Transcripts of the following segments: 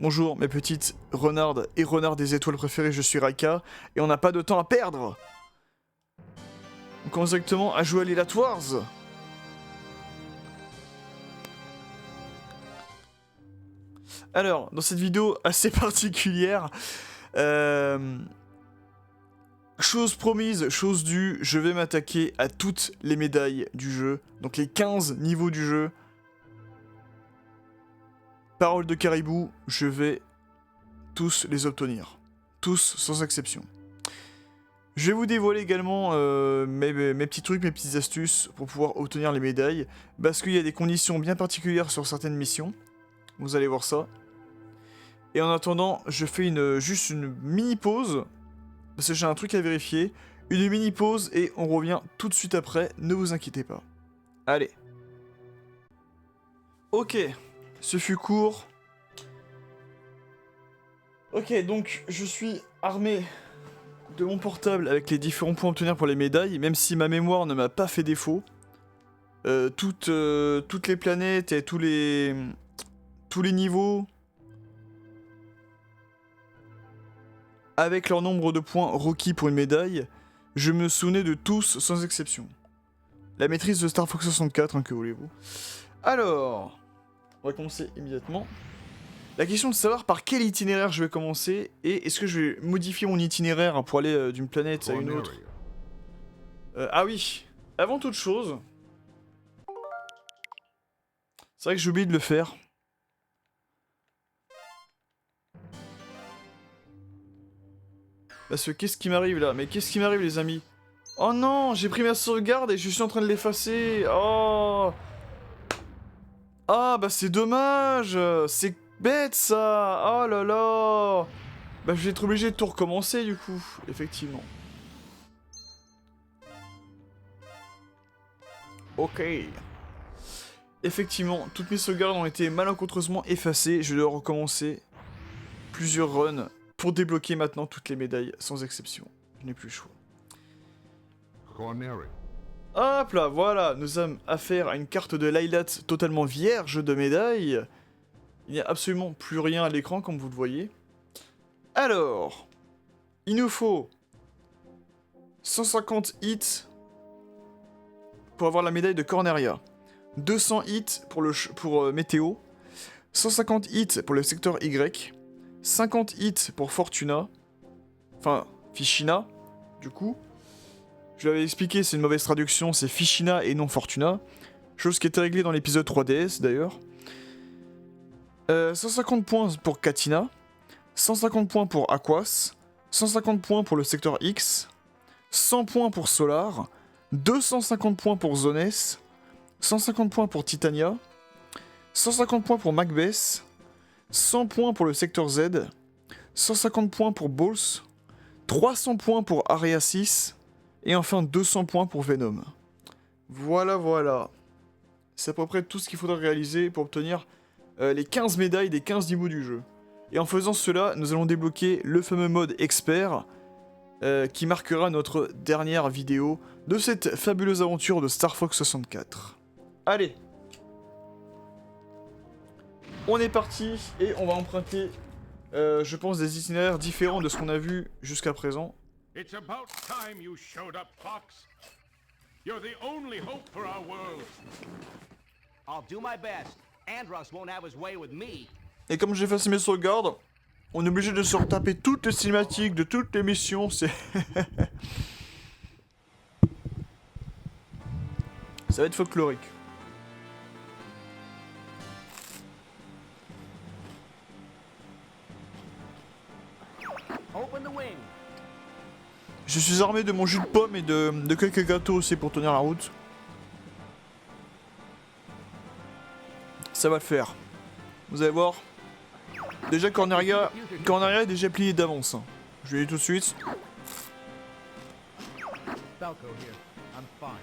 Bonjour mes petites renardes et renards des étoiles préférées, je suis Raika, et on n'a pas de temps à perdre. On commence directement à jouer à l'Elite Wars. Alors, dans cette vidéo assez particulière, chose promise, chose due, je vais m'attaquer à toutes les médailles du jeu, donc les 15 niveaux du jeu. Parole de caribou, je vais tous les obtenir. Tous, sans exception. Je vais vous dévoiler également mes petits trucs, mes petites astuces pour pouvoir obtenir les médailles, parce qu'il y a des conditions bien particulières sur certaines missions. Vous allez voir ça. Et en attendant, je fais juste une mini pause, parce que j'ai un truc à vérifier. Une mini pause et on revient tout de suite après, ne vous inquiétez pas. Allez. Ok, ce fut court. Ok, donc je suis armé de mon portable avec les différents points à obtenir pour les médailles, même si ma mémoire ne m'a pas fait défaut. Toutes les planètes et tous les niveaux, avec leur nombre de points requis pour une médaille, je me souvenais de tous sans exception. La maîtrise de Star Fox 64, hein, que voulez-vous. Alors, on va commencer immédiatement. La question de savoir par quel itinéraire je vais commencer, et est-ce que je vais modifier mon itinéraire pour aller d'une planète à une autre. Ah oui, avant toute chose, c'est vrai que j'ai oublié de le faire. Parce que qu'est-ce qui m'arrive là? Mais qu'est-ce qui m'arrive les amis? Oh non, j'ai pris ma sauvegarde et je suis en train de l'effacer. Oh. Ah bah c'est dommage. C'est bête ça. Oh là là. Bah je vais être obligé de tout recommencer du coup, effectivement. Ok. Effectivement, toutes mes sauvegardes ont été malencontreusement effacées. Je dois recommencer plusieurs runs pour débloquer maintenant toutes les médailles, sans exception. Je n'ai plus le choix. Hop là, voilà, nous avons affaire à une carte de Lylat totalement vierge de médailles. Il n'y a absolument plus rien à l'écran, comme vous le voyez. Alors, il nous faut 150 hits pour avoir la médaille de Corneria, 200 hits pour Météo, 150 hits pour le secteur Y, 50 hits pour Fortuna, enfin Fichina, du coup. Je l'avais expliqué, c'est une mauvaise traduction, c'est Fichina et non Fortuna. Chose qui était réglée dans l'épisode 3DS d'ailleurs. 150 points pour Katina, 150 points pour Aquas, 150 points pour le secteur X, 100 points pour Solar, 250 points pour Zones, 150 points pour Titania, 150 points pour Macbeth, 100 points pour le secteur Z, 150 points pour Balls, 300 points pour Area 6, et enfin 200 points pour Venom. Voilà, voilà. C'est à peu près tout ce qu'il faudra réaliser pour obtenir les 15 médailles des 15 niveaux du jeu. Et en faisant cela, nous allons débloquer le fameux mode expert qui marquera notre dernière vidéo de cette fabuleuse aventure de Star Fox 64. Allez, on est parti et on va emprunter, je pense, des itinéraires différents de ce qu'on a vu jusqu'à présent. It's about time you showed up, Fox. You're the only hope for our world. I'll do my best. Andros won't have his way with me. Et comme j'ai fait mes sauvegardes, on est obligé de se retaper toutes les cinématiques de toutes les missions, c'est... Ça va être folklorique. Open the wing. Je suis armé de mon jus de pomme et de quelques gâteaux aussi pour tenir la route. Ça va le faire. Vous allez voir. Déjà Corneria est déjà plié d'avance. Je lui dis tout de suite. Falco here. I'm fine.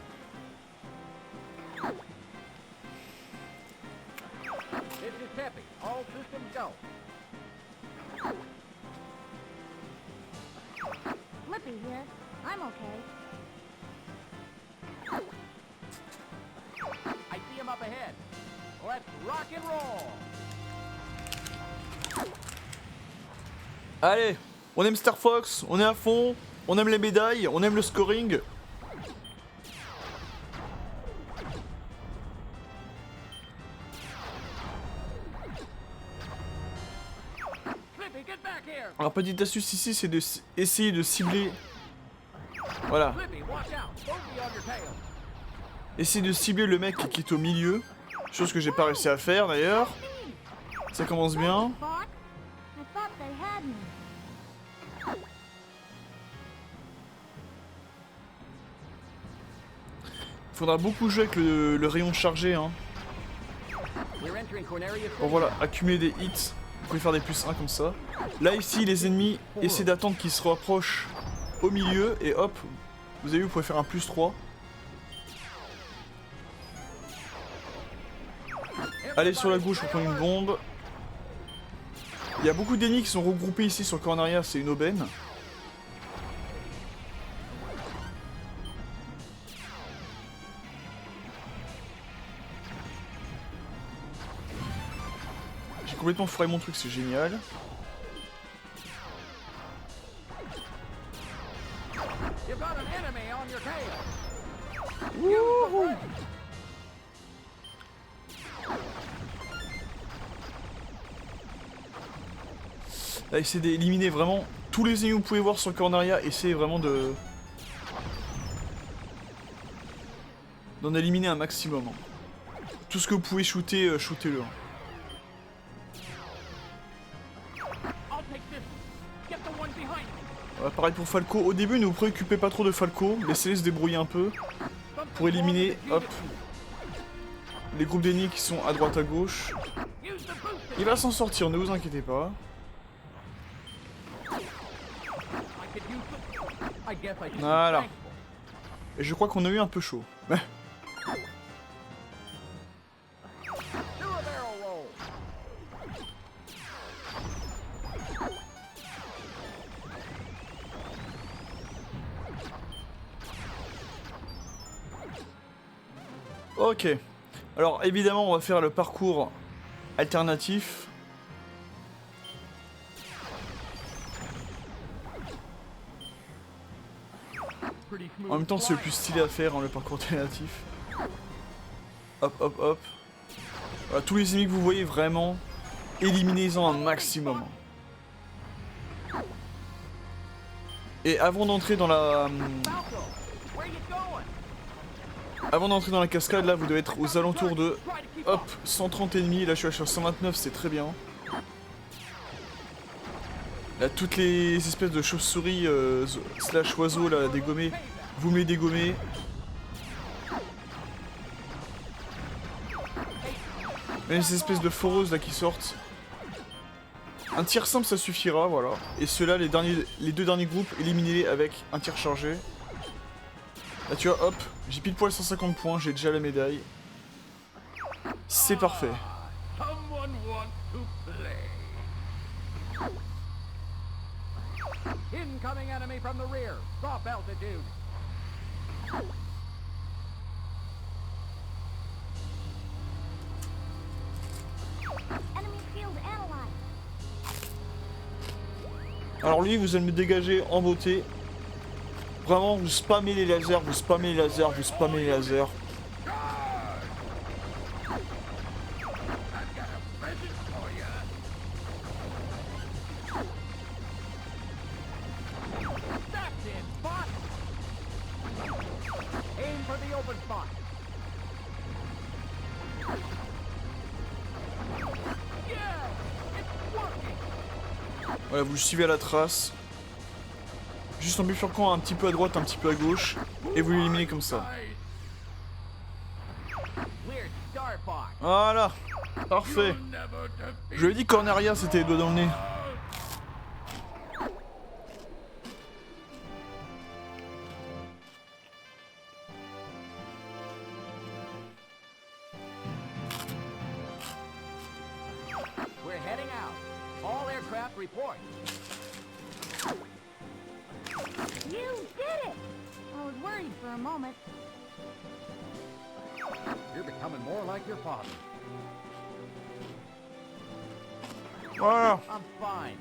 This is Peppy. All systems go. Flippy here. I'm okay. I see him up ahead. Let's rock and roll. Allez, on aime Star Fox, on est à fond, on aime les médailles, on aime le scoring. Flippy, get back here! Alors petite astuce ici, c'est de essayer de cibler. Voilà, Flippy, watch out! Bogey on your tail! essayer de cibler le mec qui est au milieu. Chose que j'ai pas réussi à faire d'ailleurs. Ça commence bien. Fox. I thought they had me. Faudra beaucoup jouer avec le rayon chargé hein. We're entering Corneria Bon voilà, accumuler des hits. Vous pouvez faire des plus 1 comme ça. Là ici les ennemis essaient d'attendre qu'ils se rapprochent au milieu et hop, vous avez vu vous pouvez faire un plus 3. Allez sur la gauche pour prendre une bombe. Il y a beaucoup d'ennemis qui sont regroupés ici sur Corneria, c'est une aubaine. J'ai complètement foiré mon truc, c'est génial. You've got an enemy on your tail! Wouhou. Là, essayez d'éliminer vraiment tous les ennemis que vous pouvez voir sur Corneria. Essayez vraiment de... d'en éliminer un maximum. Hein. Tout ce que vous pouvez shooter, shootez-le. Hein. I'll take this. Get the one behind me. Voilà, pareil pour Falco. Au début, ne vous préoccupez pas trop de Falco. Laissez-les se débrouiller un peu. Pour éliminer, hop, les groupes d'ennemis qui sont à droite à gauche. Use the boost. Il va s'en sortir, ne vous inquiétez pas. I could use the... I guess I should be Voilà. thankful. Et je crois qu'on a eu un peu chaud. Do a barrel roll. Ok. Alors évidemment on va faire le parcours alternatif. Pretty smooth. En même temps c'est le plus stylé à faire hein, le parcours alternatif. Hop hop hop. Voilà, tous les ennemis que vous voyez vraiment, éliminez-en un maximum. Et avant d'entrer dans la... Falco, where you going? Avant d'entrer dans la cascade là vous devez être aux alentours de... Try to keep Hop, up. 130 ennemis, là je suis à 129, c'est très bien. Là toutes les espèces de chauves-souris slash oiseaux là dégommés, vous me les dégommez. Et les espèces de foreuses là qui sortent. Un tir simple ça suffira, voilà. Et ceux-là, les deux derniers groupes, éliminez-les avec un tir chargé. Là tu vois, hop, j'ai pile poil 150 points, j'ai déjà la médaille. C'est parfait. Someone want to play. Incoming enemy from the rear. Drop altitude. Enemy field analyzed. Alors lui, vous allez me dégager en beauté. Vraiment, vous spammez les lasers, vous spammez les lasers, vous spammez les lasers. That's it, spot. Aim for the open spot. Yeah, it's working. Voilà, vous suivez à la trace. Juste en bifurquant un petit peu à droite, un petit peu à gauche. Et vous l'éliminez comme ça. We're Star Fox. Voilà. Parfait. Je lui ai dit Corneria, c'était les doigts dans le nez. We're heading out. All aircraft report. You did it! I was worried for a moment. You're becoming more like your father. Voilà. I'm fine.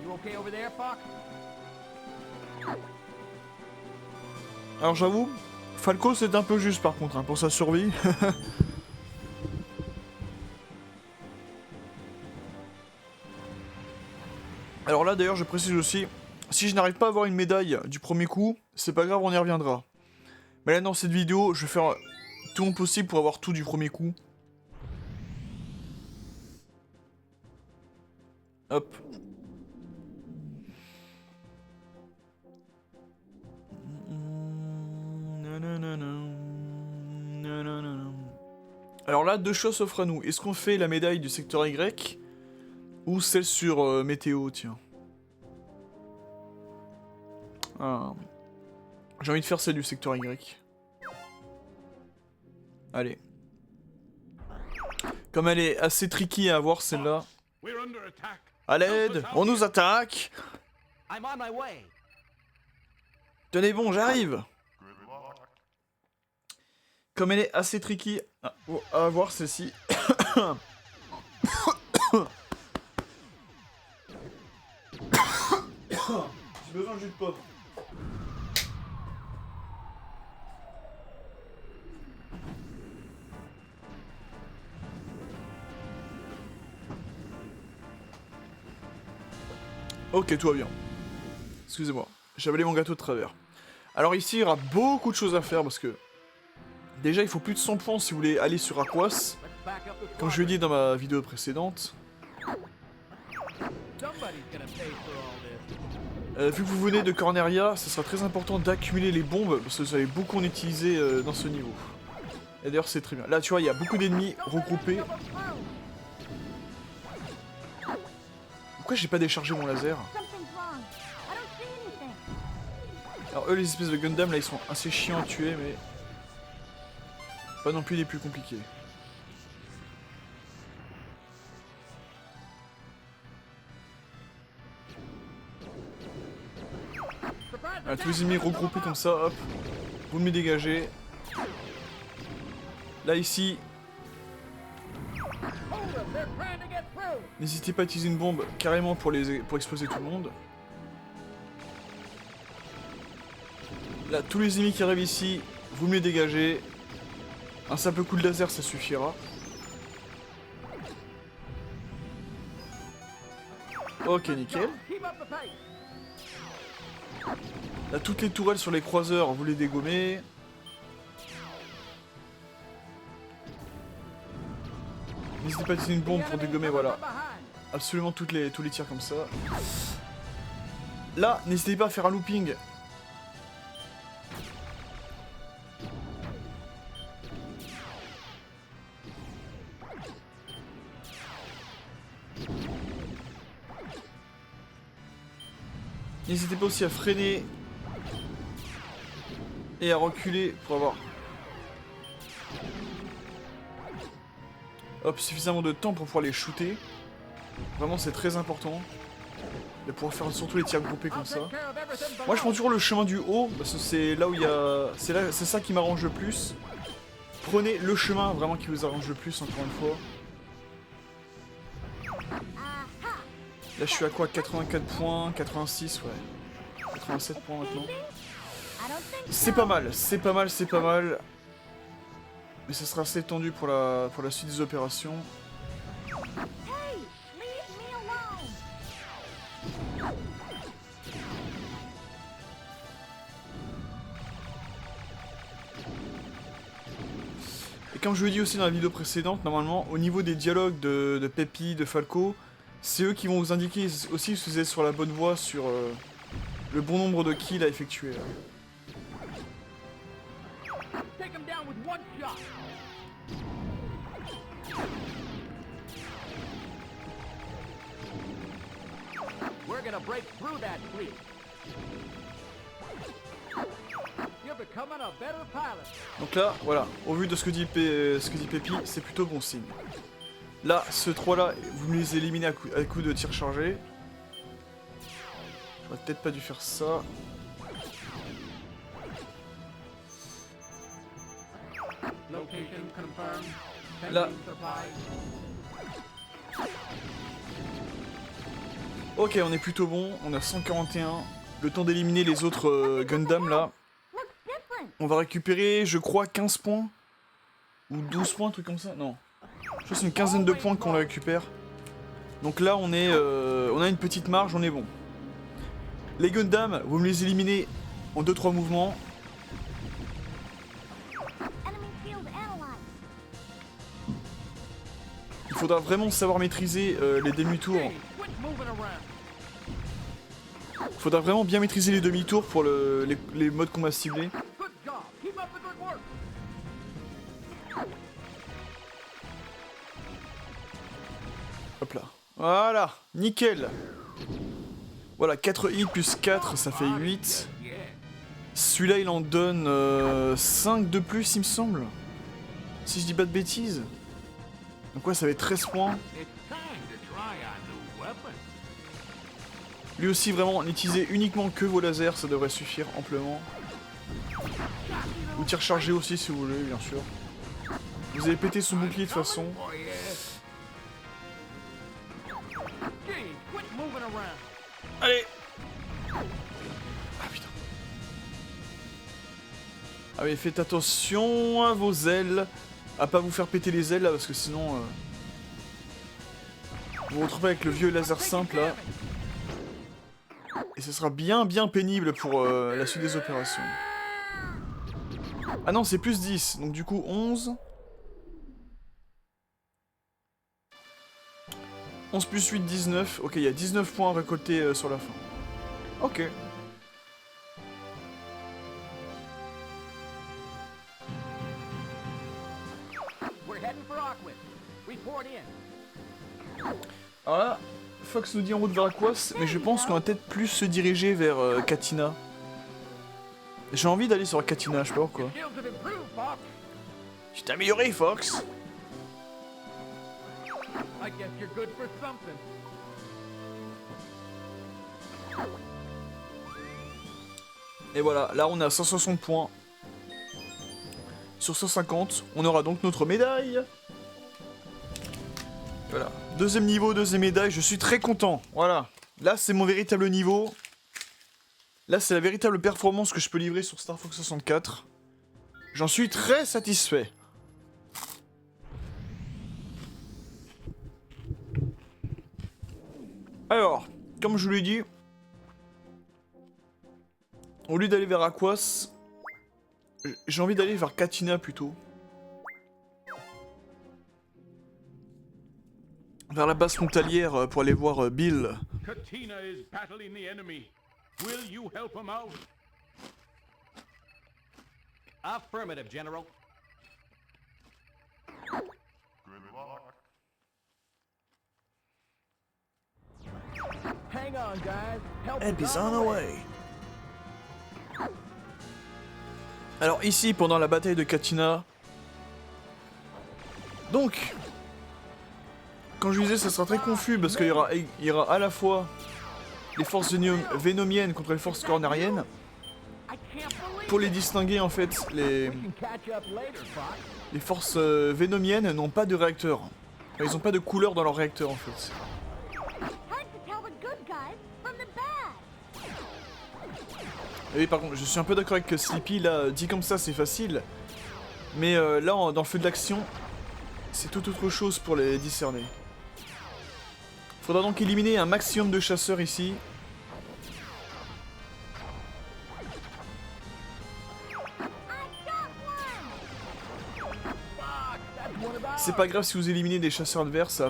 You You okay over there, Fox? Alors j'avoue, Falco c'est un peu juste par contre, hein, pour sa survie. Alors là d'ailleurs je précise aussi, si je n'arrive pas à avoir une médaille du premier coup, c'est pas grave, on y reviendra. Mais là dans cette vidéo, je vais faire tout mon possible pour avoir tout du premier coup. Hop. Alors là, deux choses s'offrent à nous. Est-ce qu'on fait la médaille du secteur Y ou celle sur météo, tiens. Ah. J'ai envie de faire celle du secteur Y. Allez. Comme elle est assez tricky à avoir celle-là. We're under attack. À l'aide, on nous attaque. I'm on my way. Tenez bon, j'arrive. Comme elle est assez tricky à avoir celle-ci. J'ai besoin de jus de pomme. Ok, tout va bien. Excusez-moi, j'ai avalé mon gâteau de travers. Alors ici, il y aura beaucoup de choses à faire parce que... Déjà, il faut plus de 100 points si vous voulez aller sur Aquas. Let's back up the Comme je l'ai dit dans ma vidéo précédente. Somebody's gonna pay for all this. Vu que vous venez de Corneria, ce sera très important d'accumuler les bombes parce que vous allez beaucoup en utiliser dans ce niveau. Et d'ailleurs, c'est très bien. Là, tu vois, il y a beaucoup d'ennemis regroupés. Pourquoi j'ai pas déchargé mon laser? Something's wrong. I don't see anything. Alors eux, les espèces de Gundam, là, ils sont assez chiants à tuer, mais... pas non plus les plus compliqués. Voilà, tous les ennemis regroupés comme ça, hop. Vous me les dégagez. Là, ici, Hold them, they're trying to get through. n'hésitez pas à utiliser une bombe carrément pour exploser tout le monde. Là, tous les ennemis qui arrivent ici, vous me les dégagez. Un simple coup de laser, ça suffira. Ok, nickel. Keep up the pace. Là, toutes les tourelles sur les croiseurs, vous les dégommez. N'hésitez pas à utiliser une bombe pour dégommer, voilà. Absolument tous les tirs comme ça. Là, n'hésitez pas à faire un looping. N'hésitez pas aussi à freiner et à reculer pour avoir suffisamment de temps pour pouvoir les shooter. Vraiment, c'est très important de pouvoir faire surtout les tirs groupés comme ça. Moi, je prends toujours le chemin du haut parce que c'est là où il y a, c'est ça qui m'arrange le plus. Prenez le chemin vraiment qui vous arrange le plus, encore une fois. Là, je suis à quoi? 84 points, 86, ouais. 87 points maintenant. I don't think C'est so. pas mal, c'est pas mal, c'est pas mal. Mais ça sera assez tendu pour la suite des opérations. Hey, leave me alone. Et comme je vous l'ai dit aussi dans la vidéo précédente, normalement, au niveau des dialogues de Peppy, de Falco, c'est eux qui vont vous indiquer aussi si vous êtes sur la bonne voie, sur le bon nombre de kills à effectuer. Là. Take him down with one shot. We're gonna break through that fleet. You're becoming a better pilot. Donc là, voilà, au vu de ce que dit Peppy, c'est plutôt bon signe. Là, ce 3 là, vous me les éliminez à coup de tir chargé. J'aurais peut-être pas dû faire ça. Location confirmed. Là. Sending supplies. Ok, on est plutôt bon, on a 141. Le temps d'éliminer les autres Gundam là. Looks different. On va récupérer, je crois, 15 points. Ou 12 points, un truc comme ça. Non. Je crois que c'est une quinzaine de points qu'on le récupère. Donc là, on a une petite marge, on est bon. Les Gundam, vous me les éliminez en 2-3 mouvements. Enemy field analyzed. Il faudra vraiment savoir maîtriser les demi-tours. Hey, quit moving around. Il faudra vraiment bien maîtriser les demi-tours pour les modes combat ciblés. Good job. Keep up the good work. Hop là. Voilà, nickel. Voilà, 4 hits plus 4, ça fait 8. Yeah. Celui-là, il en donne 5 de plus, il me semble. Si je dis pas de bêtises. Donc ouais, ça fait 13 points. It's time to try a new weapon. Lui aussi, vraiment, n'utilisez uniquement que vos lasers, ça devrait suffire amplement. Ou tir chargé aussi, si vous voulez, bien sûr. Vous avez pété son bouclier de toute façon. Oh yeah. Gee, quit moving around. Allez! Ah putain. Ah mais faites attention à vos ailes. À pas vous faire péter les ailes là, parce que sinon... vous vous retrouvez avec le vieux laser simple là. Et ce sera bien pénible pour la suite des opérations. Ah non, c'est plus 10, donc du coup 11. 11 plus 8, 19. Ok, il y a 19 points à récolter sur la fin. Ok. We're heading for Aquid. Report in. Alors là, Fox nous dit en route vers Aquas, mais je pense qu'on va peut-être plus se diriger vers Katina. J'ai envie d'aller sur Katina, je sais pas pourquoi. Skills have improved, Fox. Tu t'es amélioré, Fox! I guess you're good for something. Et voilà, là on a 160 points. Sur 150, on aura donc notre médaille. Voilà, deuxième niveau, deuxième médaille, je suis très content. Voilà, là c'est mon véritable niveau. Là c'est la véritable performance que je peux livrer sur Star Fox 64. J'en suis très satisfait. Alors, comme je vous l'ai dit, au lieu d'aller vers Aquas, j'ai envie d'aller vers Katina plutôt. Vers la base frontalière pour aller voir Bill. Katina is battling the enemy. Will you help him out? Affirmative, General. Hang on, guys. Help Help is is on the way. Alors ici, pendant la bataille de Katina... Donc... Quand je disais, ça sera très confus parce qu'il y aura à la fois les forces vénomiennes contre les forces cornériennes. I can't believe Pour les distinguer, en fait, les we can catch up later, Fox. forces vénomiennes n'ont pas de réacteur. Enfin, ils n'ont pas de couleur dans leur réacteur, en fait. Hard to tell the good guys from the bad. Et oui, par contre, je suis un peu d'accord avec Sleepy, là, dit comme ça, c'est facile. Mais là, dans le feu de l'action, c'est tout autre chose pour les discerner. Faudra donc éliminer un maximum de chasseurs ici. C'est pas grave si vous éliminez des chasseurs adverses,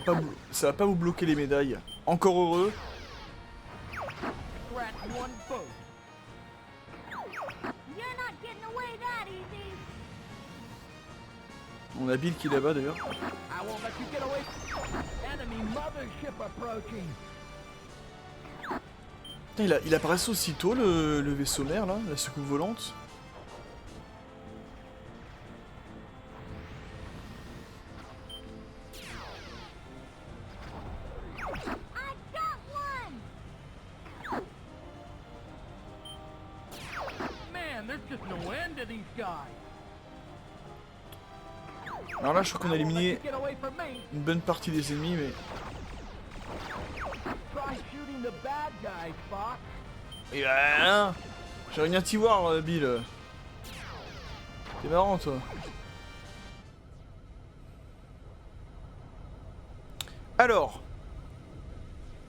ça va pas vous bloquer les médailles. Encore heureux. Scratch one foe. You're not getting away that easy. On a Bill qui est là-bas d'ailleurs. I won't let you get away. Enemy mothership approaching. Putain, il apparaissait aussitôt le vaisseau mère là, la soucoupe volante. I got one. Man, there's just no end to these guys. Alors là, je crois qu'on a I won't let éliminé you get away from me. une bonne partie des ennemis, mais Try shooting the bad guys, Fox. Et rien. J'ai rien à t'y voir, Bill. T'es marrant, toi. Alors,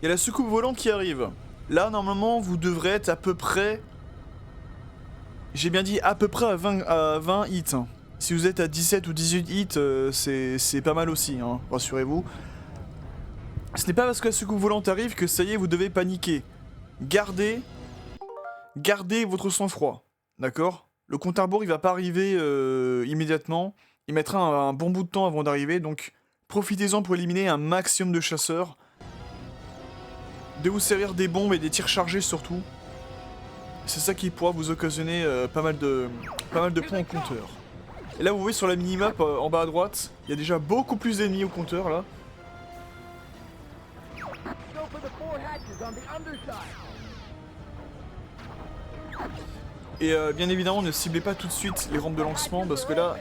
il y a la soucoupe volante qui arrive. Là, normalement, vous devrez être à peu près... J'ai bien dit à peu près à 20 hits. Hein. Si vous êtes à 17 ou 18 hits, c'est pas mal aussi, hein, rassurez-vous. Ce n'est pas parce que la soucoupe volante arrive que ça y est, vous devez paniquer. Gardez votre sang-froid, d'accord? Le compte à rebours, il va pas arriver immédiatement. Il mettra un bon bout de temps avant d'arriver, donc profitez-en pour éliminer un maximum de chasseurs. De vous servir des bombes et des tirs chargés surtout. C'est ça qui pourra vous occasionner pas mal de points au compteur. Et là, vous voyez sur la minimap en bas à droite, il y a déjà beaucoup plus d'ennemis au compteur là. Go for the 4 hatches on the underside. Et bien évidemment, ne ciblez pas tout de suite les rampes de lancement parce que là,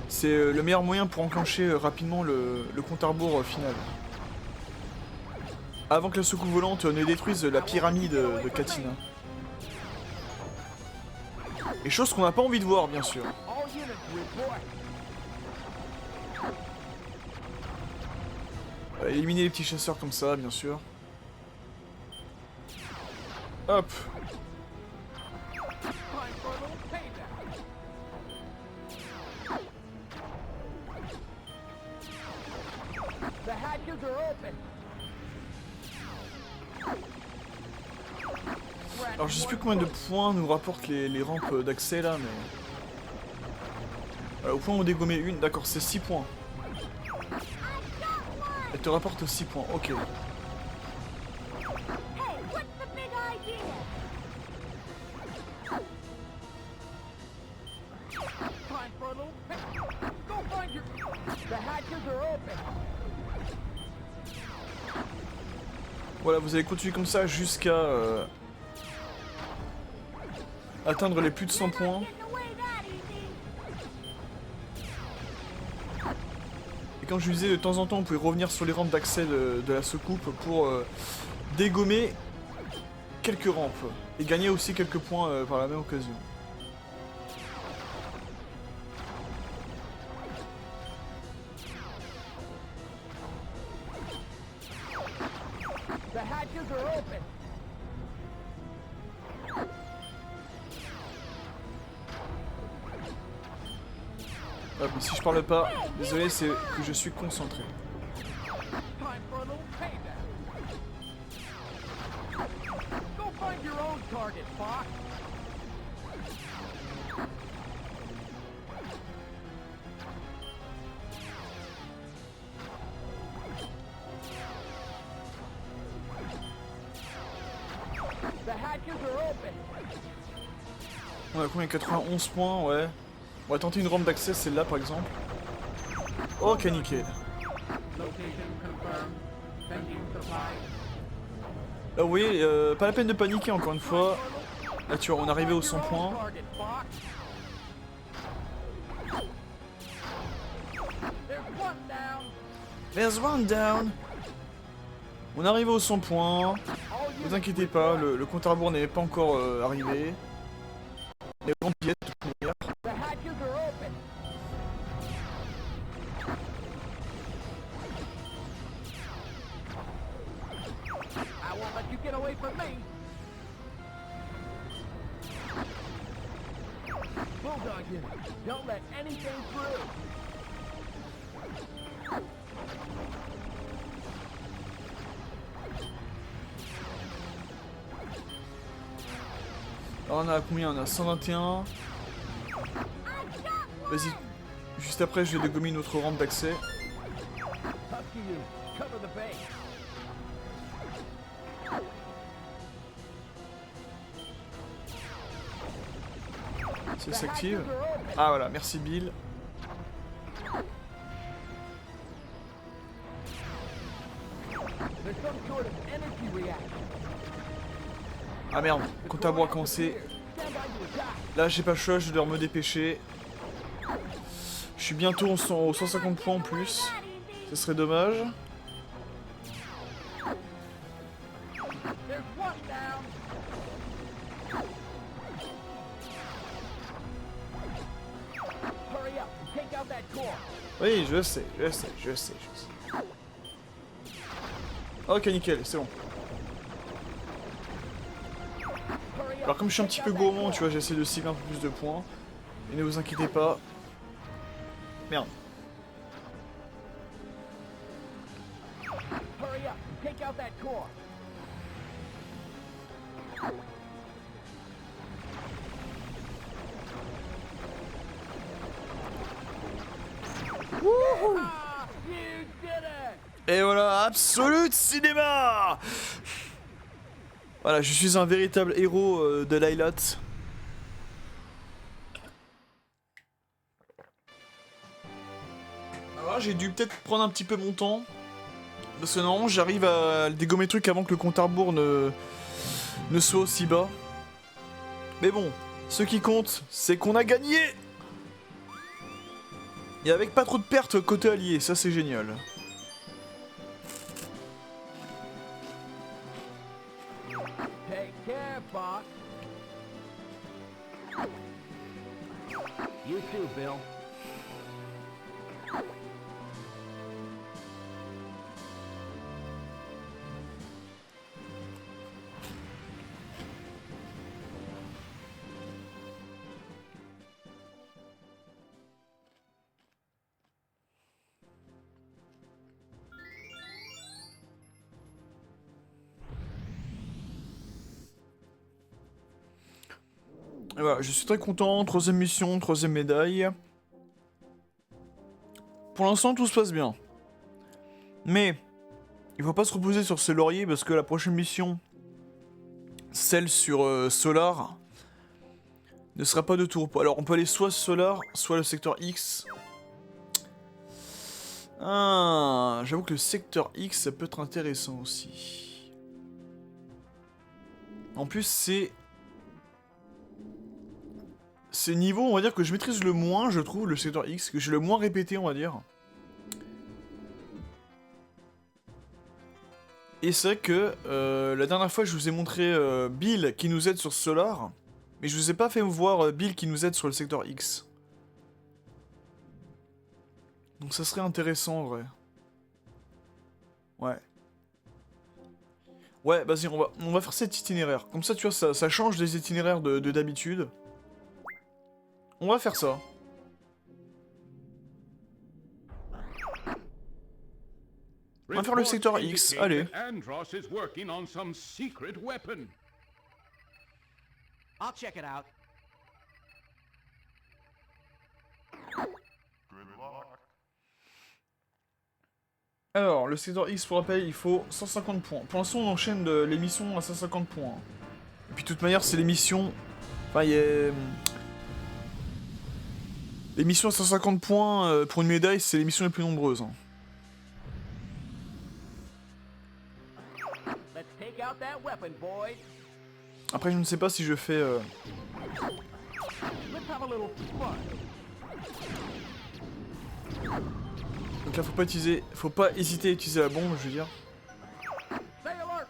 c'est le meilleur moyen pour enclencher rapidement le compte à rebours final. Avant que la soucoupe volante ne détruise la pyramide de Katina. Et chose qu'on n'a pas envie de voir, bien sûr. All units report. Éliminer les petits chasseurs comme ça, bien sûr. Hop. Time for a little payback. The hatches are open. Alors je sais plus combien de points nous rapportent les rampes d'accès là, mais... Au point où on dégommait une, d'accord, c'est 6 points. Elle te rapporte 6 points, ok. Hey, what's the big idea? Time for a little payback. Go find your... The hatches are open. Voilà, vous allez continuer comme ça jusqu'à atteindre les plus de 100 points. Getting away that easy. Et comme je vous disais, de temps en temps, vous pouvez revenir sur les rampes d'accès de la soucoupe pour dégommer quelques rampes. Et gagner aussi quelques points par la même occasion. The hatches are open. Ah, mais si je parle pas, désolé, c'est que je suis concentré. Time for a little payback. Go find your own target, Fox. The hatches are open. On a combien? 91 points, ouais. On va tenter une rampe d'accès, celle-là par exemple. Ok, nickel. Location confirmed. Sending supplies. Là, vous voyez, pas la peine de paniquer encore une fois. Là, tu vois, on est arrivé aux 100 points. Target, Fox. There's one down. There's one down. On est arrivé aux 100 points. All Ne vous units inquiétez pas, le compte à rebours n'est pas encore arrivé. Les rampes y sont de toute manière. The hatches are open. I won't let you get away from me. Bulldog unit, don't let anything through. Alors on a combien? On a 121. Vas-y. Juste après, je vais dégommer une autre rampe d'accès. Husky unit, cover the base. Si elle s'active. Ah voilà, merci Bill. There's some sort of energy reaction. Ah merde, compte à rebours a commencé. Stand by to attack. Là, j'ai pas le choix, je dois me dépêcher. Je suis bientôt aux 150 points en plus. Ce serait dommage. Oui, je sais. Ok, nickel, c'est bon. Alors comme je suis un petit peu gourmand, tu vois, j'essaie de cibler un peu plus de points. Et ne vous inquiétez pas. Merde. Hurry up, take out that core. Ah, you did it! Et voilà, Absolute Cinéma. Voilà, je suis un véritable héros de l'Highlight. Alors là, j'ai dû peut-être prendre un petit peu mon temps. Parce que normalement, j'arrive à dégommer le truc avant que le compte à rebours ne soit aussi bas. Mais bon, ce qui compte, c'est qu'on a gagné. Et avec pas trop de pertes côté allié, ça c'est génial. Take care, Fox. You too, Bill. Et voilà, je suis très content, 3ème mission, 3ème médaille. Pour l'instant, tout se passe bien. Mais, il faut pas se reposer sur ses lauriers parce que la prochaine mission, celle sur Solar, ne sera pas de tout repos. Alors, on peut aller soit Solar, soit le secteur X. Ah, j'avoue que le secteur X, ça peut être intéressant aussi. En plus, c'est niveau, on va dire, que je maîtrise le moins, je trouve, le secteur X, que j'ai le moins répété, on va dire. Et c'est vrai que la dernière fois, je vous ai montré Bill qui nous aide sur Solar, mais je vous ai pas fait voir Bill qui nous aide sur le secteur X. Donc ça serait intéressant, en vrai. Ouais. Ouais, vas-y, on va faire cet itinéraire. Comme ça, tu vois, ça change des itinéraires de d'habitude. On va faire ça. On va faire le secteur X, allez. Andros is working on some secret weapon. I'll check it out. Alors, le secteur X, pour rappel, il faut 150 points. Pour l'instant, on enchaîne les missions à 150 points. Et puis, de toute manière, c'est les missions... Enfin, il y a... Les missions à 150 points pour une médaille, c'est les missions les plus nombreuses. Hein. Let's take out that weapon, boys. Après, je ne sais pas si je fais... Let's have a little fun. Donc là, faut pas hésiter à utiliser la bombe, je veux dire. Stay alert.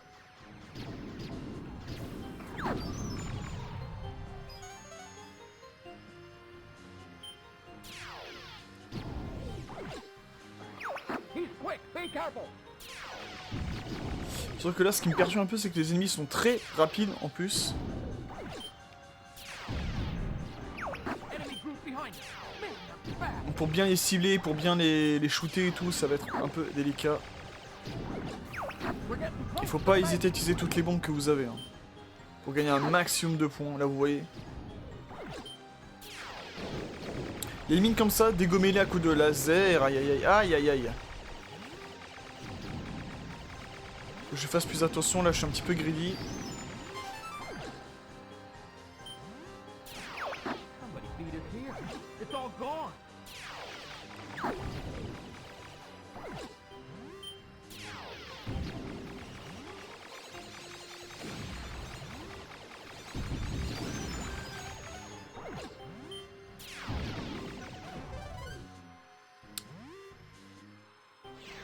He's quick. Be careful. Sauf que là, ce qui me perturbe un peu, c'est que les ennemis sont très rapides, en plus. Enemy group behind you. Man, they're fast. Donc pour bien les cibler, pour bien les shooter et tout, ça va être un peu délicat. We're getting close. Il faut pas hésiter à utiliser toutes les bombes que vous avez. Hein, pour gagner un maximum de points, là vous voyez. Les mines comme ça, dégommez-les à coups de laser, aïe aïe aïe, aïe aïe aïe. Faut que je fasse plus attention, là je suis un petit peu greedy. Somebody beat us here. It's all gone.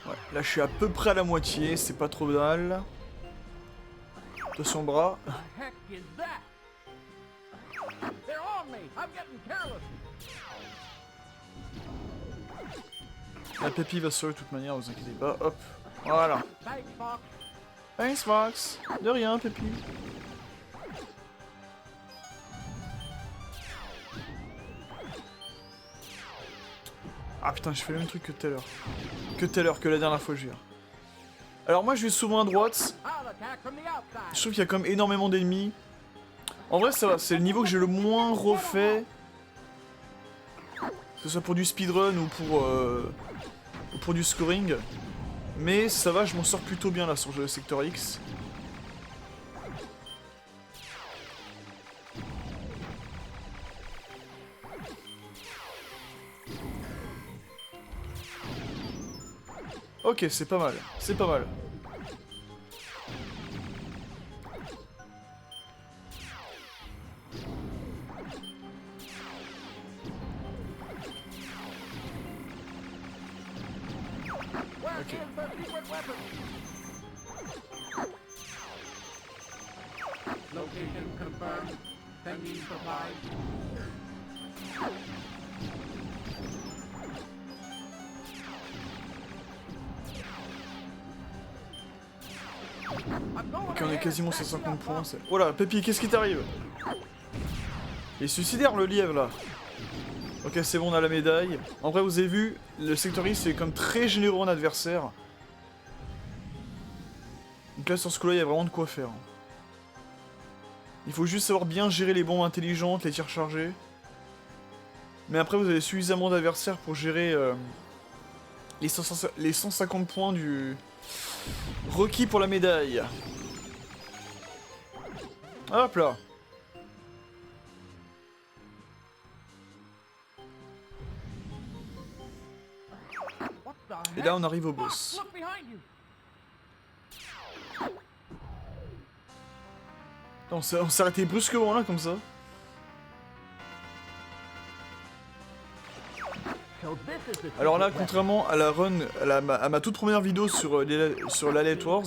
Ouais, là je suis à peu près à la moitié, c'est pas trop mal. Attention bras. The heck is that? They're on me. I'm getting careless. La Pépi va sauver de toute manière, vous inquiétez pas. Hop, voilà. Thanks, Fox. Thanks Max. De rien, Pépi. Ah putain, je fais le même truc que tout à l'heure. Que la dernière fois, je veux dire. Alors moi, je vais souvent à droite. I'll attack from the outside. Je trouve qu'il y a quand même énormément d'ennemis. En vrai, ça va, c'est le niveau que j'ai le moins refait. Que ce soit pour du speedrun ou pour du scoring. Mais ça va, je m'en sors plutôt bien là sur le secteur X. Ok, c'est pas mal, c'est pas mal. Where is the secret weapon? Location confirmed. Sending supplies. I'm going Ok, on est ahead. quasiment Back me 150 up, points. Fox. Oh là, Pépi, qu'est-ce qui t'arrive? Il est suicidaire le lièvre là. Ok, c'est bon, on a la médaille. En vrai, vous avez vu, le secteur X est comme très généreux en adversaire. Donc là, sur ce coup-là, il y a vraiment de quoi faire. Il faut juste savoir bien gérer les bombes intelligentes, les tirs chargés. Mais après, vous avez suffisamment d'adversaires pour gérer les 150 points du requis pour la médaille. Hop là. What the Et heck? là, on arrive au Fox, boss. look behind you. On s'est arrêté brusquement là, comme ça. So this is the Alors là, secret weapon. contrairement à la run, à ma toute première vidéo sur l'Allied Wars,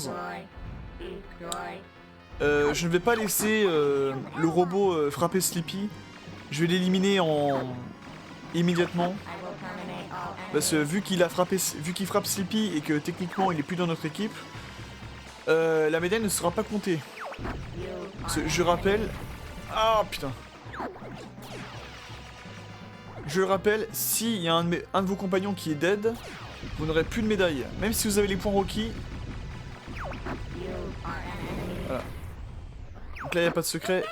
je ne vais pas laisser le robot frapper Sleepy. Je vais l'éliminer immédiatement. Parce que vu qu'il frappe Sleepy et que techniquement il est plus dans notre équipe, la médaille ne sera pas comptée. Je rappelle... Ah putain. Je rappelle, s'il y a un de vos compagnons qui est dead, vous n'aurez plus de médaille. Même si vous avez les points requis. Voilà. Donc là, il n'y a pas de secret.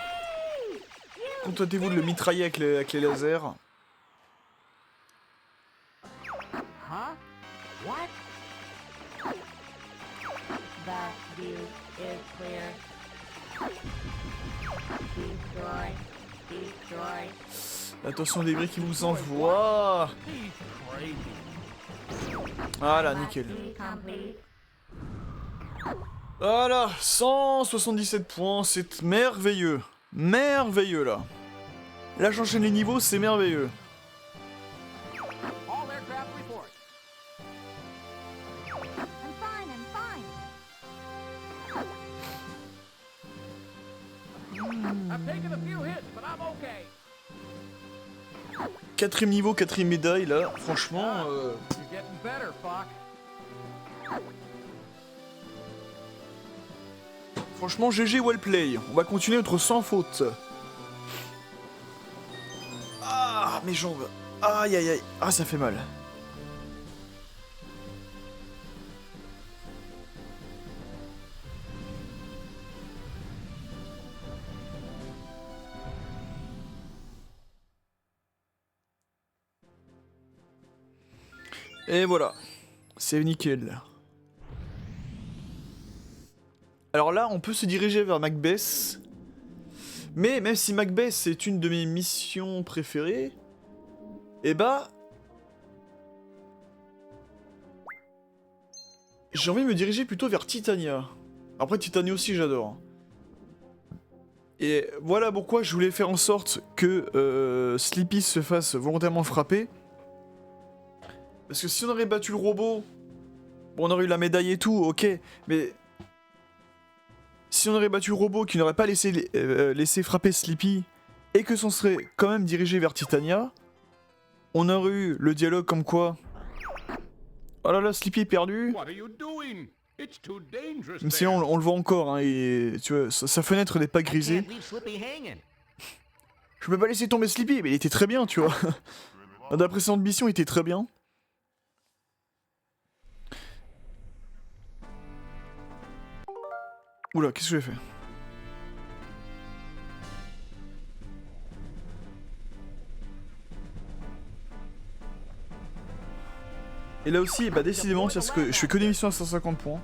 Contentez-vous de le mitrailler avec les lasers. Huh? What? The view is clear. Destroy. Destroy. Attention des débris qui vous envoient. He's crazy. Voilà, nickel. Complete. Voilà, 177 points, c'est merveilleux. Merveilleux là. Là, j'enchaîne les niveaux, c'est merveilleux. All aircraft report. I'm fine, I'm fine. I've taken a few hits, but I'm okay. Quatrième niveau, quatrième médaille là, franchement. You're getting better, Fox. Franchement, GG Wellplay. On va continuer notre sans faute. Ah, mes jambes. Aïe aïe aïe. Ah, ça fait mal. Et voilà. C'est nickel. Alors là, on peut se diriger vers Macbeth. Mais même si Macbeth c'est une de mes missions préférées, eh bah... j'ai envie de me diriger plutôt vers Titania. Après, Titania aussi, j'adore. Et voilà pourquoi je voulais faire en sorte que Sleepy se fasse volontairement frapper. Parce que si on aurait battu le robot, bon, on aurait eu la médaille et tout, ok, mais... si on aurait battu le robot qui n'aurait pas laissé frapper Sleepy, et que s'on serait quand même dirigé vers Titania, on aurait eu le dialogue comme quoi Oh là là, Sleepy est perdu. What are you doing? It's too dangerous Même there. sinon, on le voit encore, hein, et tu vois, sa fenêtre n'est pas grisée. Can't leave Slippy hanging. Je peux pas laisser tomber Sleepy, mais il était très bien, tu vois. Dans la précédente mission, il était très bien. Oula, qu'est-ce que j'ai fait? Et là aussi, bah décidément, parce que je fais que des missions à 150 points.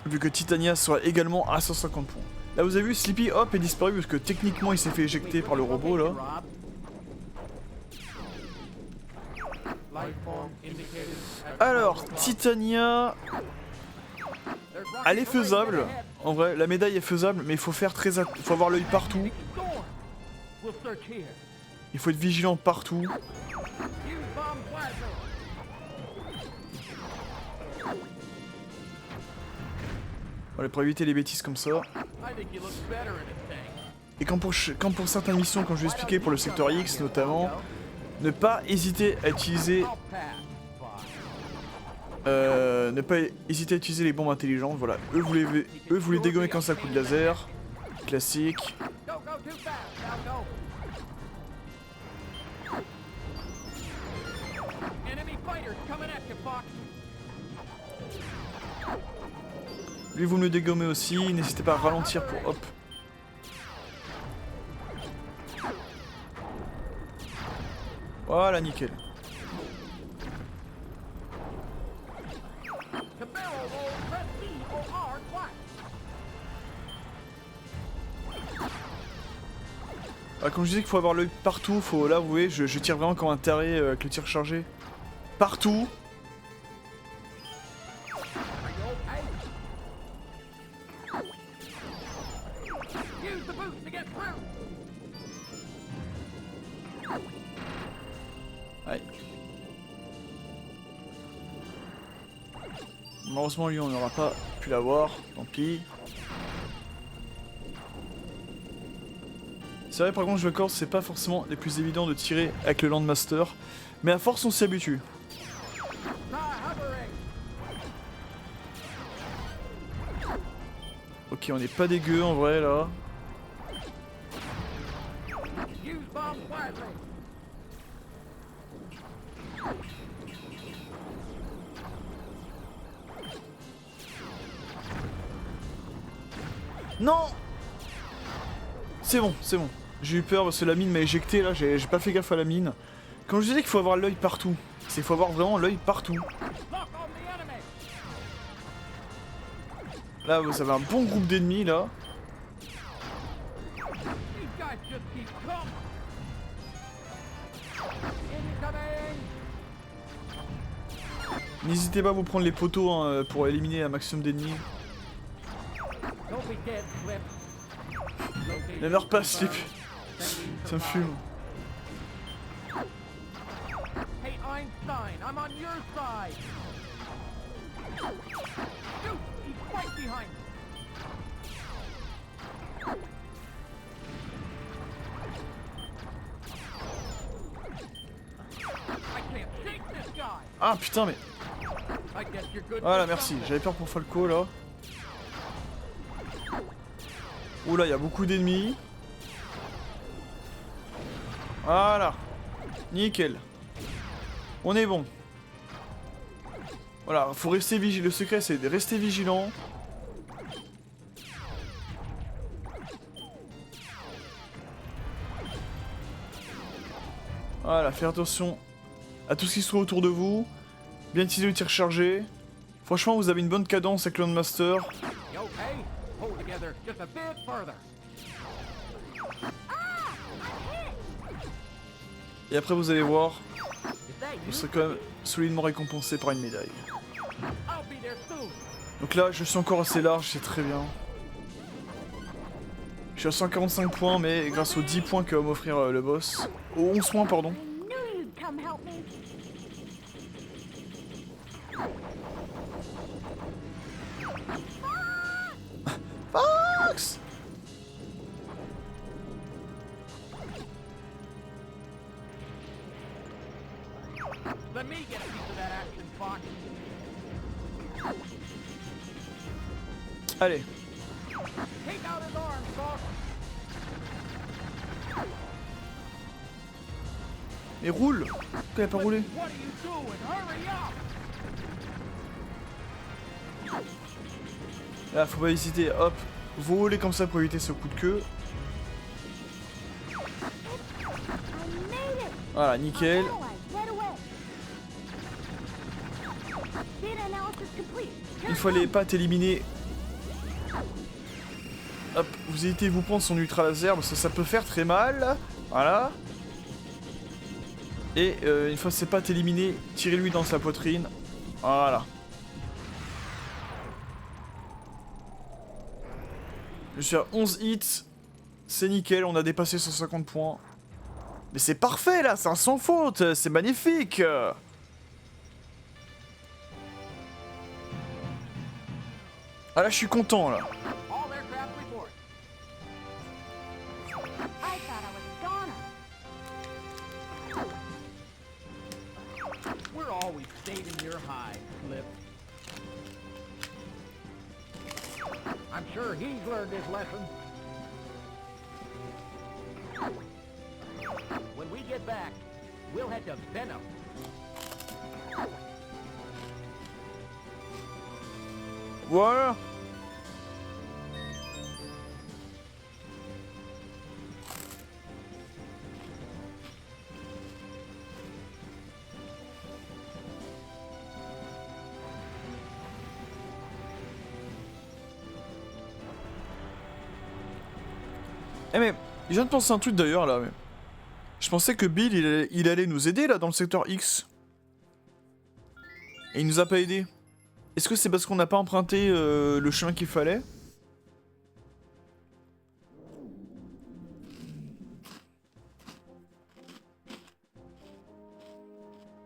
Vu que Titania sera également à 150 points. Là vous avez vu, Sleepy hop est disparu parce que techniquement il s'est fait éjecter par le robot là. Alors, Titania, elle est faisable. En vrai, la médaille est faisable, mais il faut faire très faut avoir l'œil partout. Il faut être vigilant partout. Voilà, pour éviter les bêtises comme ça. Et quand pour certaines missions, comme je vais expliquer pour le secteur X notamment, ne pas hésiter à utiliser les bombes intelligentes. Voilà, eux vous les dégommez quand ça coup de laser. Classique. Lui vous me le dégommez aussi, n'hésitez pas à ralentir pour hop. Voilà, nickel. Ah, comme je disais qu'il faut avoir l'œil partout, faut là vous voyez, je tire vraiment comme un taré avec le tir chargé. Partout. Ouais. Malheureusement lui on n'aura pas pu l'avoir, tant pis. C'est vrai par contre je le c'est pas forcément les plus évidents de tirer avec le Landmaster, mais à force on s'y habitue. Ok on n'est pas dégueu en vrai là. Non! C'est bon, c'est bon. J'ai eu peur parce que la mine m'a éjecté là, j'ai pas fait gaffe à la mine. Quand je disais qu'il faut avoir l'œil partout, c'est qu'il faut avoir vraiment l'œil partout. Là vous avez un bon groupe d'ennemis là. N'hésitez pas à vous prendre les poteaux hein, pour éliminer un maximum d'ennemis. Ne meurs pas, Slip. Ça me fume. Hey Einstein, I'm on your side. Shoot, he's right behind me. I can't shake this guy. Ah putain mais... I guess you're good. Voilà for merci, something. j'avais peur pour Falco là. Oula, il y a beaucoup d'ennemis. Voilà. Nickel. On est bon. Voilà, faut rester vigilant. Le secret, c'est de rester vigilant. Voilà, faire attention à tout ce qui se trouve autour de vous. Bien utiliser le tir chargé. Franchement, vous avez une bonne cadence avec le Landmaster. You okay? Hold together just a bit further. Et après, vous allez voir, Is that vous you? serez quand même solidement récompensé par une médaille. I'll be there soon. Donc là, je suis encore assez large, c'est très bien. Je suis à 145 points, mais grâce aux 10 points que va m'offrir le boss... Aux 11 points, pardon. I knew you'd come help me. Fox! Let me get a piece of that action, Fox. Allez. Take out his arms, Fox. Mais roule. Pourquoi il a pas roulé? What are you doing? Hurry up! Là, faut pas hésiter. Hop. Voler comme ça pour éviter ce coup de queue. I made it. Voilà, nickel. Now I get away. Data analysis complete. Une fois les pattes éliminées. Hop, vous évitez de vous prendre son ultra laser parce que ça peut faire très mal. Voilà. Et une fois ses pattes éliminées, tirez-lui dans sa poitrine. Voilà. Je suis à 11 hits. C'est nickel, on a dépassé 150 points. Mais c'est parfait là, c'est un sans faute, c'est magnifique. Ah là, je suis content là. All aircraft report. I thought I was a goner. We're always saving your hide, Flip. I'm sure he's learned his lesson. When we get back, we'll head to Venom. Voilà. Eh mais, je viens de penser un truc d'ailleurs là. Mais... Je pensais que Bill il allait nous aider là dans le secteur X. Et il nous a pas aidé. Est-ce que c'est parce qu'on n'a pas emprunté le chemin qu'il fallait?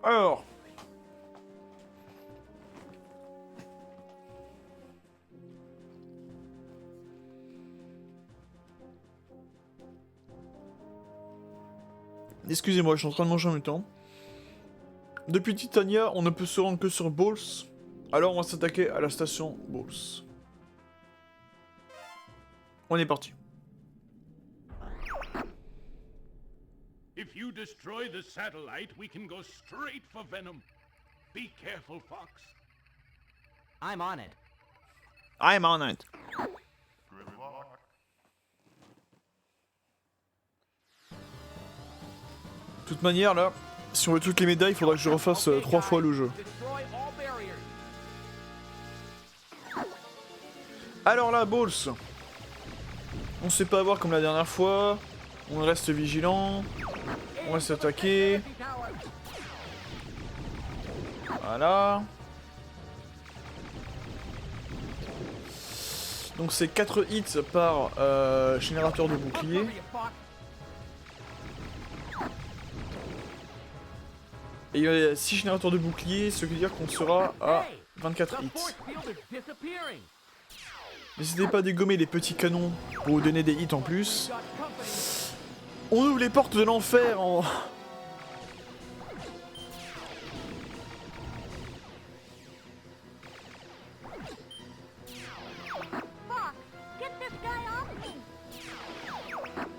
Alors. Excusez-moi, je suis en train de manger en même temps. Depuis Titania, on ne peut se rendre que sur Balls. Alors on va s'attaquer à la station Balls. On est parti. If you destroy the satellite, we can go straight for Venom. Be careful, Fox. I'm on it. I'm on it. De toute manière, là, si on veut toutes les médailles, il faudra que je refasse 3 fois le jeu. Destroy all barriers. Alors là, Balls. On se fait pas avoir comme la dernière fois. On reste vigilant. On va s'attaquer. Voilà. Donc c'est 4 hits par générateur de bouclier. Et il y a 6 générateurs de bouclier, ce qui veut dire qu'on sera à 24 hits. N'hésitez pas à dégommer les petits canons pour vous donner des hits en plus. On ouvre les portes de l'enfer en... Fox, get this guy off me.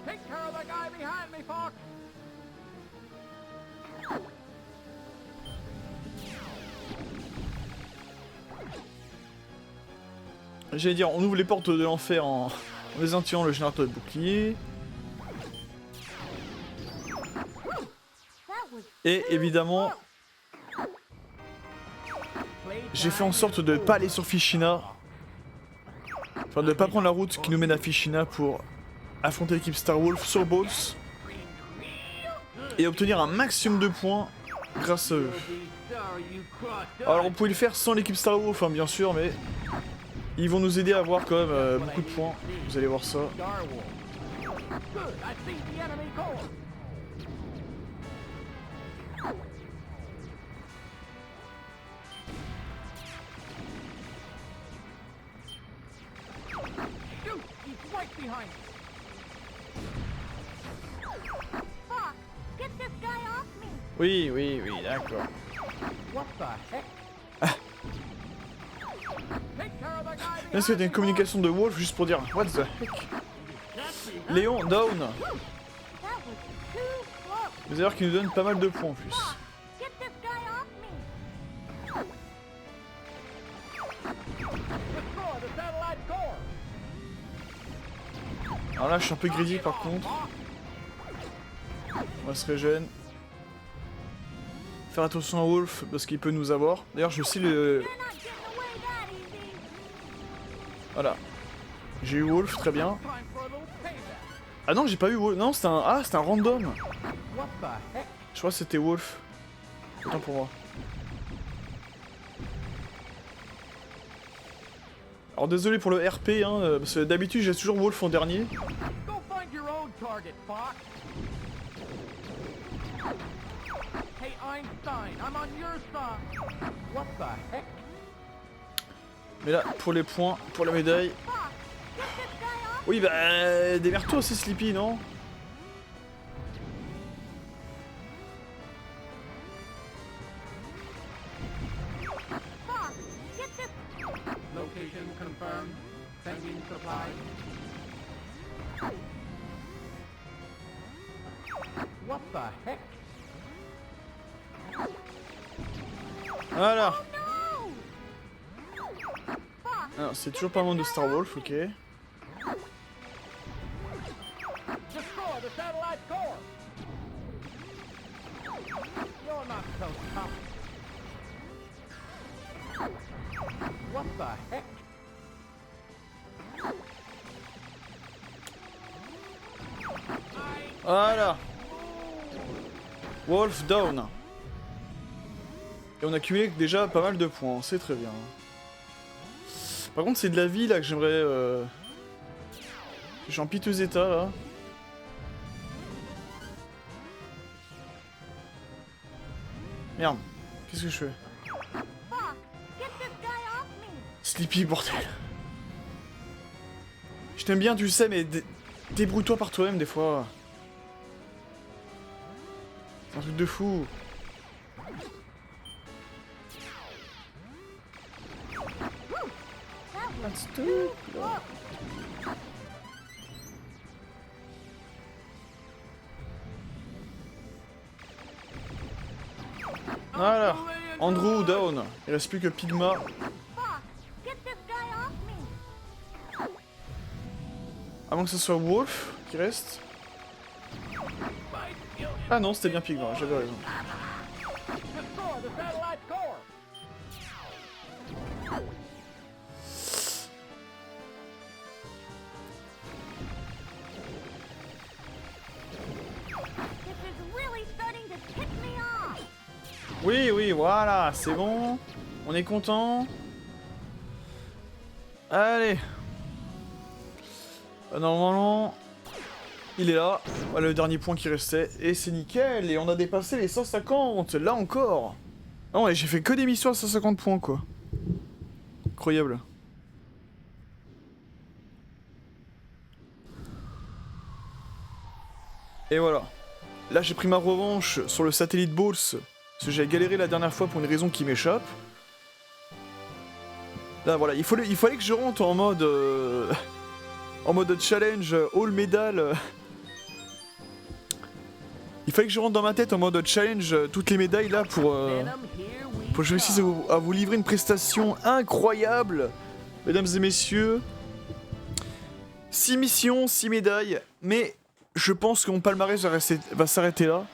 Take care of the guy behind me, Fox. J'allais dire, on ouvre les portes de l'enfer en désactivant le générateur de bouclier. That was Et évidemment, j'ai fait en sorte de pas aller sur Fichina. Enfin, de pas prendre la route qui nous mène à Fichina pour affronter l'équipe Star Wolf sur Balls. Et obtenir un maximum de points grâce à eux. Alors on pouvait le faire sans l'équipe Star Wolf, hein, bien sûr, mais ils vont nous aider à avoir quand même beaucoup de points. Vous allez voir ça. Star Wolf. Good, I see the enemy core. Shoot, he's right behind me. Fox, get this guy off me. Oui, oui, oui, d'accord. What the heck? Take care of the guy Là, c'était une communication de Wolf juste pour dire what the heck. Léon, down. That was too close. Vous allez voir qu'il nous donne pas mal de points en plus. Get this guy off me. destroy the satellite core. Alors là, je suis un peu greedy par contre. On va se régène. Faire attention à Wolf parce qu'il peut nous avoir. D'ailleurs, je sais le. You're not getting away that easy. Voilà. J'ai eu Wolf, très bien. Time for a little payback. Ah non, j'ai pas eu Wolf. Non, c'était un. Ah, c'était un random. What the heck? Je crois que c'était Wolf. Autant pour moi. Alors désolé pour le RP, hein, parce que d'habitude j'ai toujours Wolf en dernier. Go find your own target, Fox. Hey Einstein, I'm on your side. What the heck? Mais là, pour les points, pour la médaille. Fox, get this guy off. Oui, bah, démerde-toi aussi, Sleepy, non? Fox, get this. Location confirmed. Sending supplies. What the heck? Voilà. No. Fox, Alors, c'est toujours pas loin de Star Wolf, ok. Destroy the satellite core. You're not so tough. What the heck? Voilà. Wolf down. Et on a cumulé déjà pas mal de points, c'est très bien. Par contre, c'est de la vie là que j'aimerais. Je suis en piteux état là. Merde, qu'est-ce que je fais? Fox, get this guy off me. Sleepy, bordel. Je t'aime bien, tu sais, mais débrouille-toi par toi-même des fois. C'est un truc de fou. That was too close. Voilà. Andrew down. Il reste plus que Pigma. Fox, get this guy off me. À moins que ce soit Wolf qui reste. Ah non, c'était bien Pigma, j'avais raison. Destroy the satellite core. This is really starting to tick me off. Oui, oui, voilà, c'est bon. On est content. Allez. Normalement, il est là. Voilà le dernier point qui restait. Et c'est nickel. Et on a dépassé les 150. Là encore. Non, et j'ai fait que des missions à 150 points, quoi. Incroyable. Et voilà. Là, j'ai pris ma revanche sur le satellite Balls. Parce que j'ai galéré la dernière fois pour une raison qui m'échappe. Là, voilà. Il fallait que je rentre en mode... en mode challenge, all medal. Il fallait que je rentre dans ma tête en mode challenge toutes les médailles là pour que je réussisse à vous livrer une prestation incroyable. Mesdames et messieurs. 6 missions, 6 médailles. Mais je pense que mon palmarès va s'arrêter là.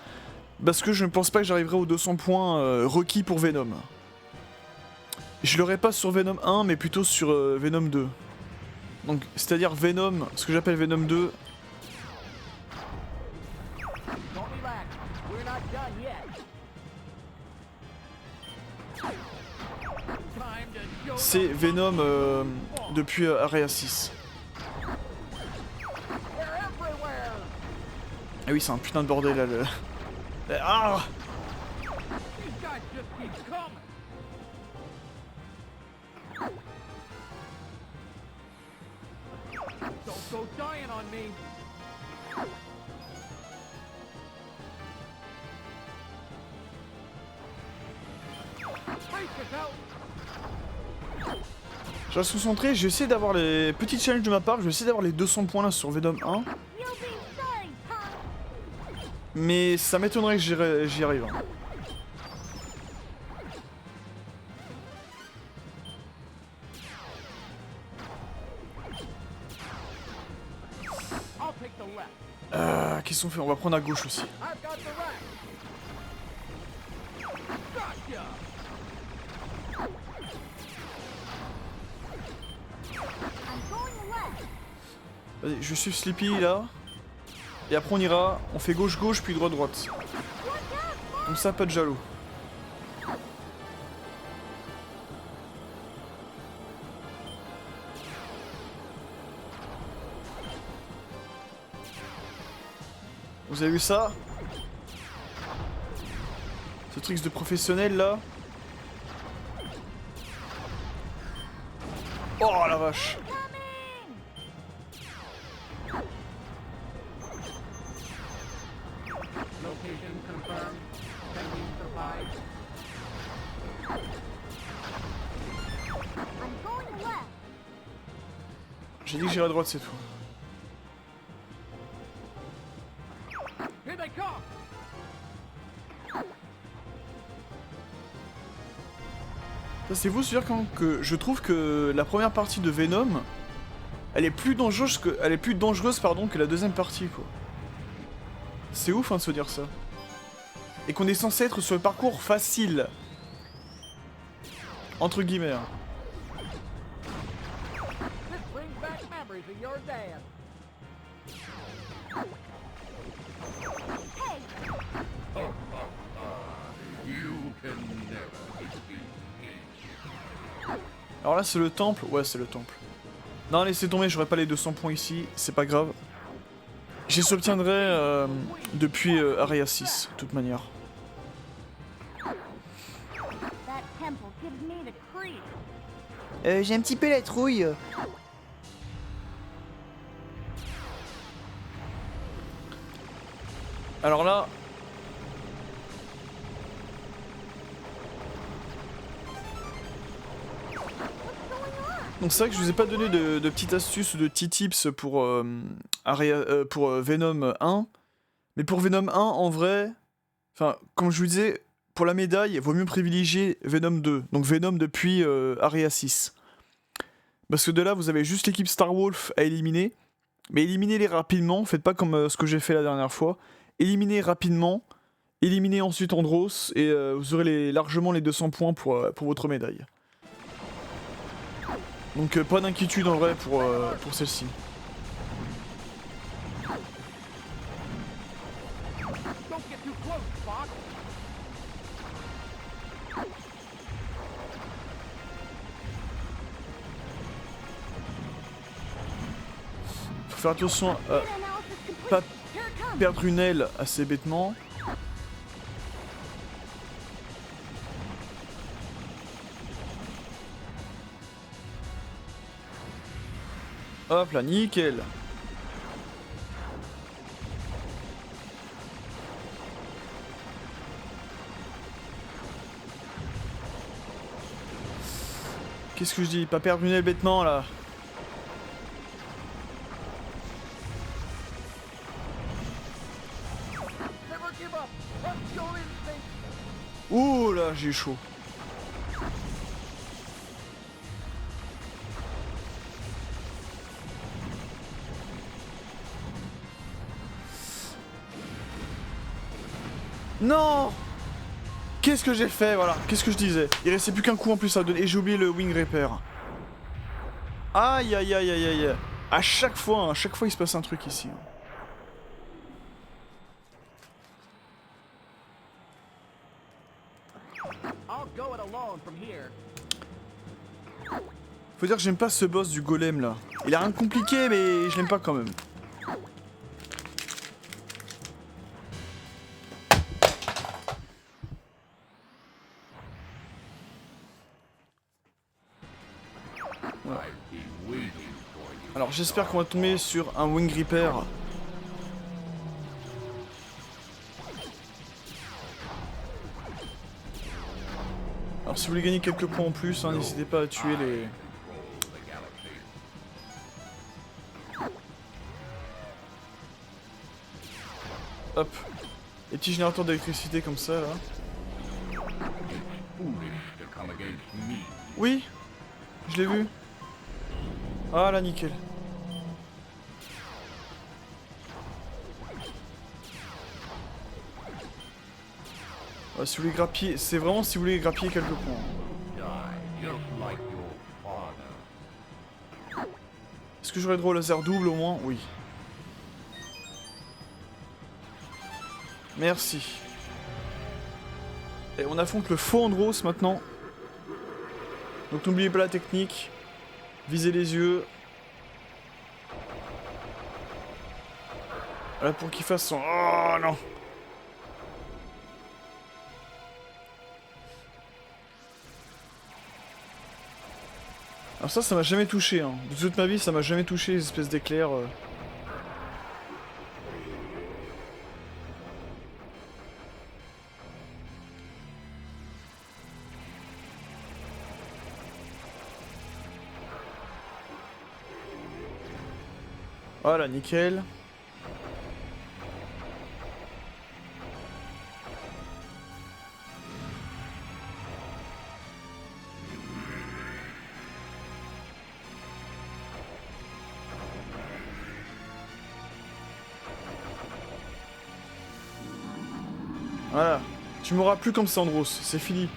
Parce que je ne pense pas que j'arriverai aux 200 points requis pour Venom. Je l'aurai pas sur Venom 1 mais plutôt sur Venom 2. Donc, c'est-à-dire Venom, ce que j'appelle Venom 2. Don't relax. We're not done yet. Time to show C'est Venom depuis Area 6. they're everywhere. Ah oui, c'est un putain de bordel là. Ah! These guys just keep coming. Don't go dying on me. Brace yourself. Je reste concentré, j'ai essayé d'avoir les petits challenges de ma part, je vais essayer d'avoir les 200 points là sur Venom 1. You'll be sorry, punk. Mais ça m'étonnerait que j'y arrive. Hein. I'll take the left. Qu'est-ce qu'on fait? On va prendre à gauche aussi. I've got the right. Gotcha. I'm going left. Vas-y, je suis Sleepy là. Et après on ira, on fait gauche-gauche puis droite-droite. Comme ça, pas de jaloux. Vous avez vu ça? Ce truc de professionnel là. Oh la vache! Location confirmed. Sending supplies. I'm going left. J'ai dit que j'irai à droite, c'est tout. Here they come. Ça c'est vous sûr quand que je trouve que la première partie de Venom, elle est plus dangereuse que, que la deuxième partie quoi. C'est ouf hein, de se dire ça. Et qu'on est censé être sur le parcours facile. Entre guillemets. Hein. This brings back memories of your dad. Hey, Alors là c'est le temple. Ouais c'est le temple. Non laissez tomber, j'aurai pas les 200 points ici, c'est pas grave. J'y s'obtiendrai depuis Area 6, de toute manière. that temple gives me the creep. J'ai un petit peu la trouille. Alors là... Donc c'est vrai que je vous ai pas donné de petites astuces ou de petits tips pour, Venom 1. Mais pour Venom 1, en vrai... Enfin, comme je vous disais, pour la médaille, il vaut mieux privilégier Venom 2. Donc Venom depuis Area 6. Parce que de là, vous avez juste l'équipe Star Wolf à éliminer. Mais éliminez-les rapidement, faites pas comme ce que j'ai fait la dernière fois. Éliminez rapidement, éliminez ensuite Andros, et vous aurez largement les 200 points pour votre médaille. Donc pas d'inquiétude en vrai pour celle-ci. Don't get too close, Spock. Faut faire attention à Data analysis complete. pas Here it comes. perdre une aile assez bêtement. Hop là, nickel. Qu'est-ce que je dis? Pas perdre une aile bêtement là. Never give up. Trust your instinct. Ouh là, j'ai chaud. Non! Qu'est-ce que j'ai fait, voilà, qu'est-ce que je disais? Il restait plus qu'un coup en plus à donner, et j'ai oublié le wing repair. Aïe aïe aïe aïe aïe. À chaque fois il se passe un truc ici. I'll go it alone from here. Faut dire que j'aime pas ce boss du golem là. Il a rien de compliqué mais je l'aime pas quand même. Voilà. Alors j'espère qu'on va tomber sur un wing repair. Alors si vous voulez gagner quelques points en plus, hein, n'hésitez pas à tuer les... Hop. Les petits générateurs d'électricité comme ça, là. Oui, je l'ai vu. Ah là, nickel. Si vous voulez grappiller, c'est vraiment si vous voulez grappiller quelques points. Est-ce que j'aurais droit au laser double au moins? Oui. Merci. Et on affronte le faux Andros maintenant. Donc n'oubliez pas la technique. Visez les yeux. Voilà pour qu'il fasse son... Oh non! Alors ça m'a jamais touché, hein. De toute ma vie, ça m'a jamais touché, les espèces d'éclairs. Voilà, nickel. Voilà. Tu m'auras plus comme Sandros, c'est fini.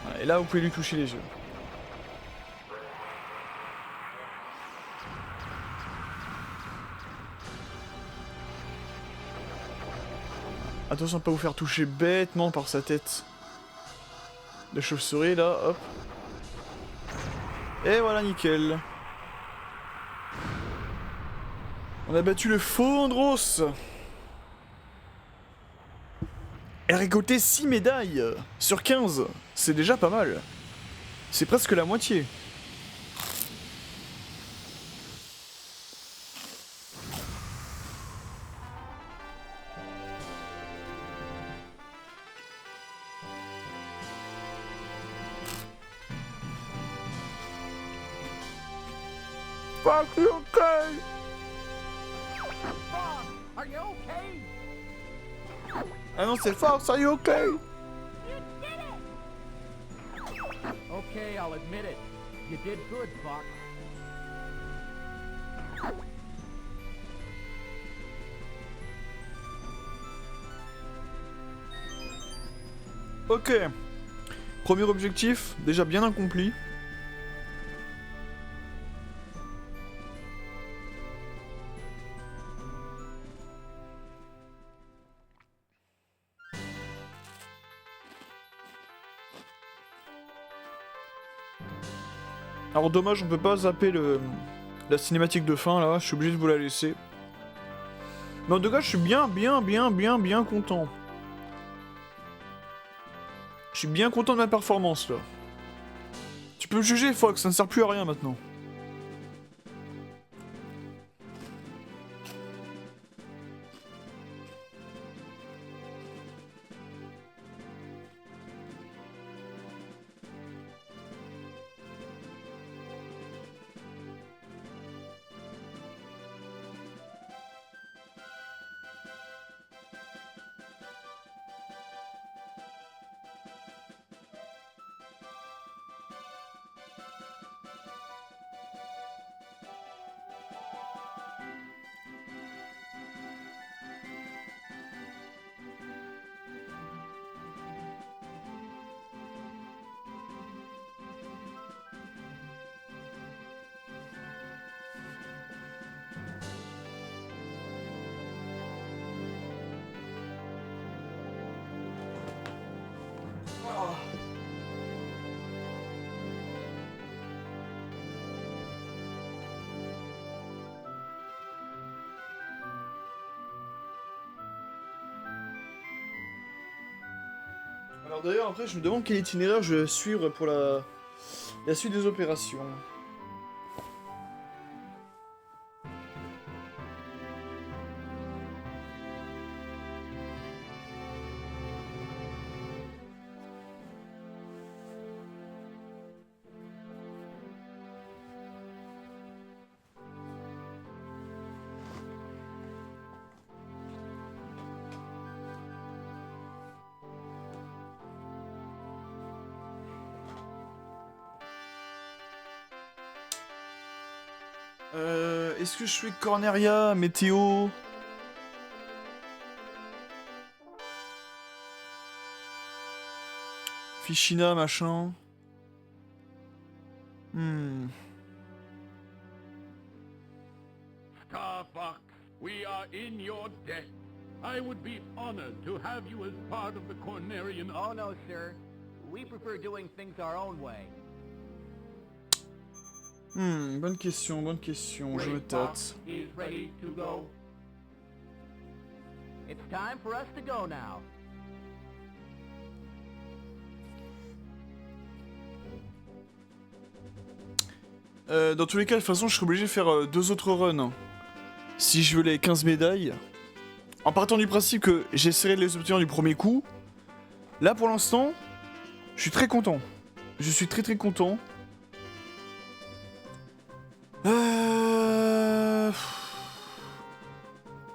Voilà, et là, vous pouvez lui toucher les yeux. Attention à pas vous faire toucher bêtement par sa tête de chauve-souris, là, hop. Et voilà, nickel. On a battu le faux Andros. Et récolté 6 médailles sur 15. C'est déjà pas mal. C'est presque la moitié. Fuck you, okay? Are you okay? Ah non, c'est Fox, are you okay? You did it! Okay, I'll admit it. You did good, Fox. Ok. Premier objectif, déjà bien accompli. Alors dommage, on peut pas zapper la cinématique de fin là, je suis obligé de vous la laisser. Mais en tout cas, je suis bien content. Je suis bien content de ma performance là. Tu peux me juger, Fox, ça ne sert plus à rien maintenant. Alors d'ailleurs, après, je me demande quel itinéraire je vais suivre pour la suite des opérations. Est-ce que je fais Corneria, Météo? Fichina, machin. Star Fox, we are in your debt. I would be honored to have you as part of the Cornerian... Oh no, sir. We prefer doing things our own way. Bonne question, bonne question. Je me Great Fox tâte. is ready to go. It's time for us to go now. Dans tous les cas, de toute façon, je serai obligé de faire 2 autres runs. Si je veux les 15 médailles. En partant du principe que j'essaierai de les obtenir du premier coup. Là, pour l'instant, je suis très content. Je suis très content.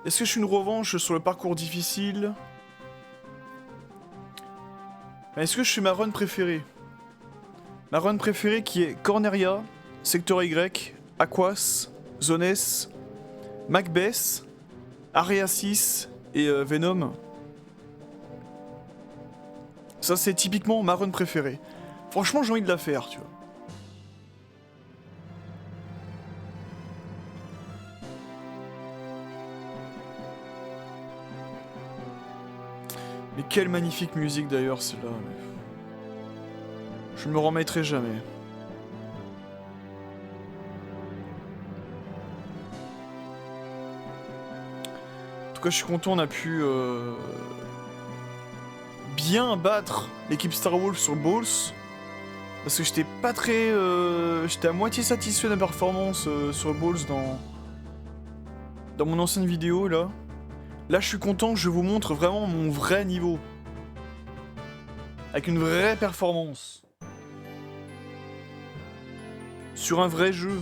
Est-ce que je suis une revanche sur le parcours difficile? Est-ce que je suis ma run préférée? Ma run préférée qui est Corneria, Secteur Y, Aquas, Zone S, Macbeth, Area 6 et Venom. Ça c'est typiquement ma run préférée. Franchement j'ai envie de la faire, tu vois. Mais quelle magnifique musique d'ailleurs celle-là. Je ne me remettrai jamais. En tout cas je suis content, on a pu bien battre l'équipe Star Wolf sur Balls. Parce que j'étais pas très... j'étais à moitié satisfait de la performance sur Balls dans mon ancienne vidéo là. Là, je suis content, je vous montre vraiment mon vrai niveau. Avec une vraie performance. Sur un vrai jeu.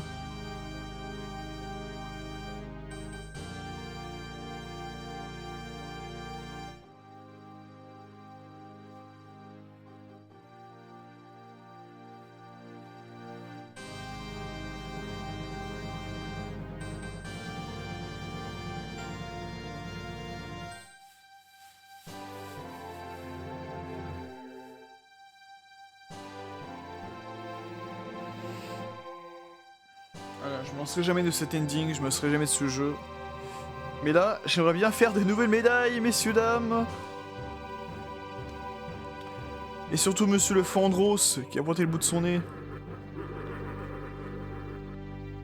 Voilà, je m'en serais jamais de cet ending, je me serais jamais de ce jeu. Mais là, j'aimerais bien faire des nouvelles médailles, messieurs, dames. Et surtout monsieur le Fandros, qui a pointé le bout de son nez.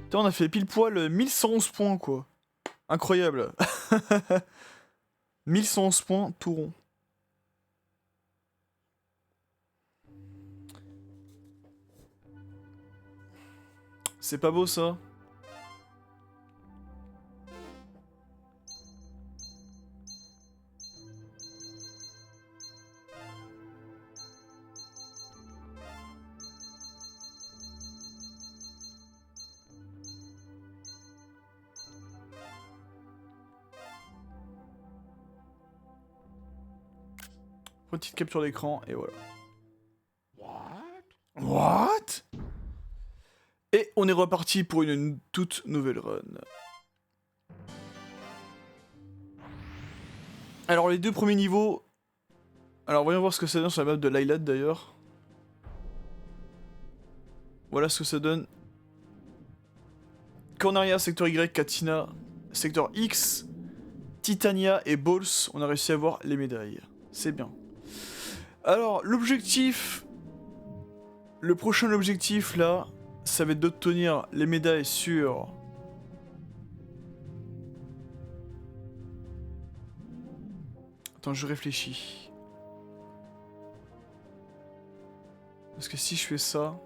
Putain, on a fait pile poil 1111 points, quoi. Incroyable. 1111 points, tout rond. C'est pas beau ça? Petite capture d'écran et voilà. What? Et on est reparti pour une toute nouvelle run. Alors les deux premiers niveaux... Alors voyons voir ce que ça donne sur la map de Lylat d'ailleurs. Voilà ce que ça donne. Corneria, secteur Y, Katina, secteur X, Titania et Balls. On a réussi à avoir les médailles. C'est bien. Alors l'objectif... Le prochain objectif là... Ça va être d'obtenir les médailles sur... Attends, je réfléchis. Parce que si je fais ça...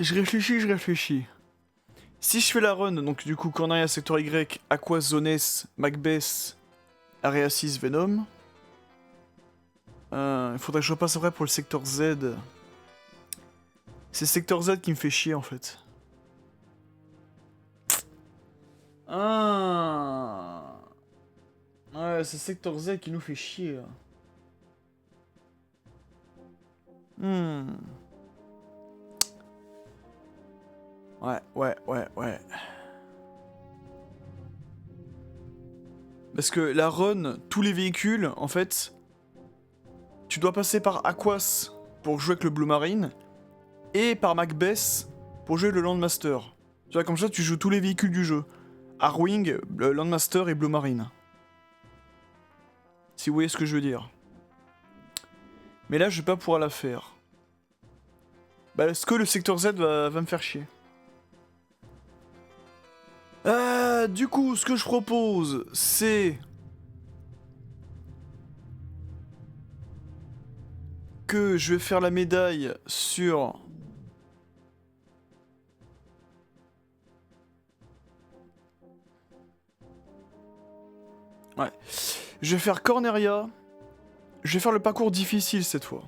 Je réfléchis. Si je fais la run, donc du coup Corneria, secteur Y, Aqua, Zone S, Macbeth, Area 6, Venom... il faudrait que je repasse après pour le secteur Z. C'est secteur Z qui me fait chier en fait. Ah. Ouais, c'est secteur Z qui nous fait chier. Ouais. Parce que la run, tous les véhicules, en fait, tu dois passer par Aquas pour jouer avec le Blue Marine et par Macbeth pour jouer le Landmaster. Tu vois, comme ça, tu joues tous les véhicules du jeu. Arwing, le Landmaster et Blue Marine. Si vous voyez ce que je veux dire. Mais là, je vais pas pouvoir la faire. Bah, est-ce que le secteur Z va me faire chier? Du coup, ce que je propose, c'est... que je vais faire la médaille sur... Ouais. Je vais faire Corneria. Je vais faire le parcours difficile cette fois.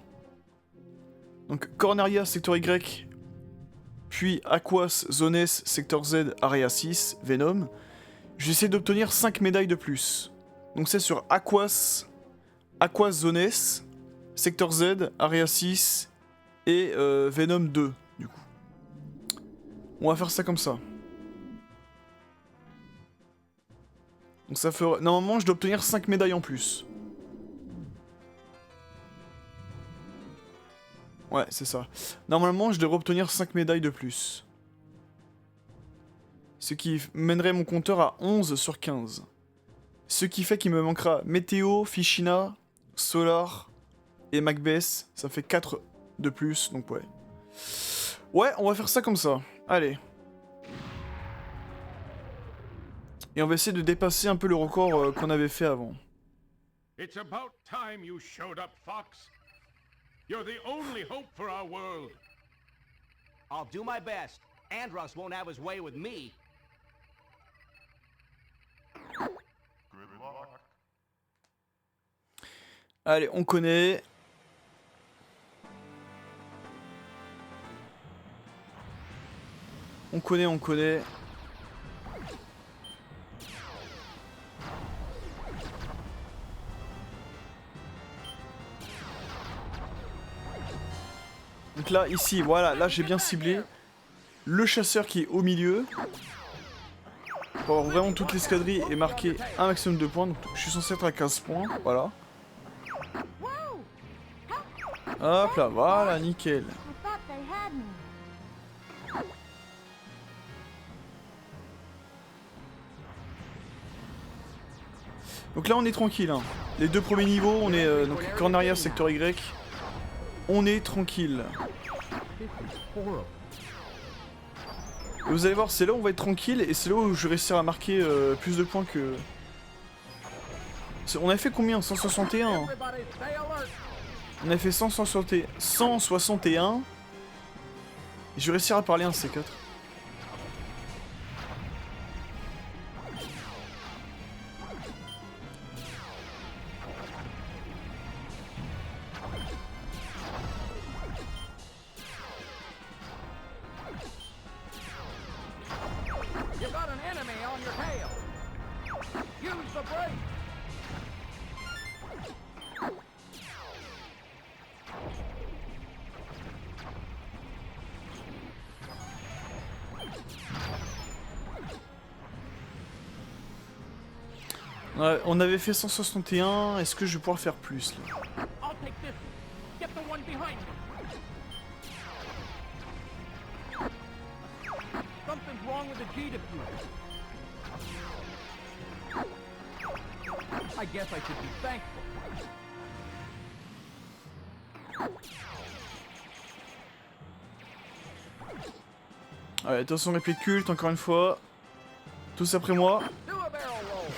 Donc Corneria, secteur Y, puis Aquas, Zone S, secteur Z, Area 6, Venom. Je vais essayer d'obtenir 5 médailles de plus. Donc c'est sur Aquas, Zone S, secteur Z, Area 6 et Venom 2, du coup. On va faire ça comme ça. Donc ça fera... Normalement, je dois obtenir 5 médailles en plus. Ouais, c'est ça. Normalement, je devrais obtenir 5 médailles de plus. Ce qui mènerait mon compteur à 11 sur 15. Ce qui fait qu'il me manquera Météo, Fichina, Solar et Macbeth. Ça fait 4 de plus, donc ouais. Ouais, on va faire ça comme ça. Allez. Et on va essayer de dépasser un peu le record qu'on avait fait avant. It's about time you showed up, Fox. You're the only hope for our world. I'll do my best. Andros won't have his way with me. Allez, on connaît. On connaît. Donc là, ici, voilà, là j'ai bien ciblé. Le chasseur qui est au milieu. Pour avoir vraiment toute l'escadrille et marquer un maximum de points. Donc je suis censé être à 15 points, voilà. Hop là, voilà, nickel. Donc là on est tranquille, hein. Les deux premiers niveaux, on est donc Corneria, secteur Y. On est tranquille. Et vous allez voir, c'est là où on va être tranquille et c'est là où je vais réussir à marquer plus de points que... On a fait combien? 161. On a fait 161. Et je vais réussir à parler un de ces 4. You got an enemy on your tail. Use the brake. Ouais, on avait fait 161, est-ce que je vais pouvoir faire plus là? I'll take this. Get the one behind me. Something's wrong with the G diffuser. I guess I should be thankful. Ouais, attention réplique culte, encore une fois. Tous après moi. Do a barrel roll.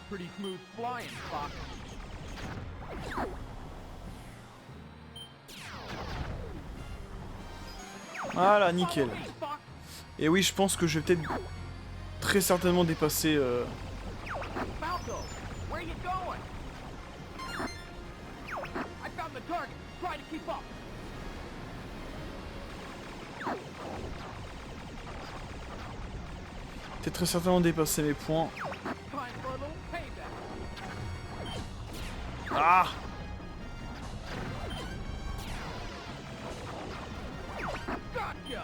Pretty smooth flying, Fox. Voilà, nickel. Fox. Et oui, je pense que je vais peut-être très certainement dépasser Roscoe, where you going? I found the target. Try to keep up. T'es très certainement dépassé mes points. Time for a little payback. Ah! Gotcha.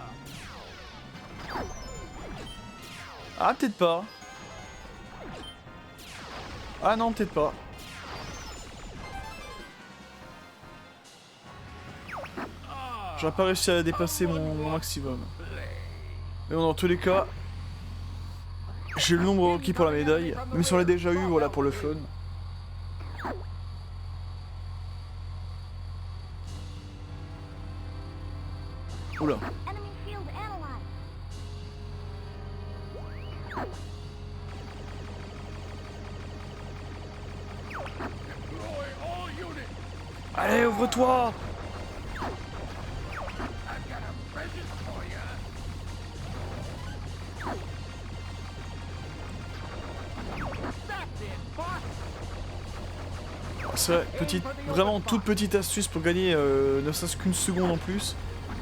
Ah, peut-être pas. Ah non, peut-être pas. J'aurais pas réussi à dépasser mon maximum. Mais bon, dans tous les cas, j'ai le nombre requis pour la médaille. Même si on l'a déjà eu, voilà, pour le fun. Oula. Enemy field analyzed. Deploy all units. Allez, ouvre-toi! I've got a present for you. That's it, boss. C'est vrai, vraiment toute petite astuce pour gagner ne serait-ce qu'une seconde en plus.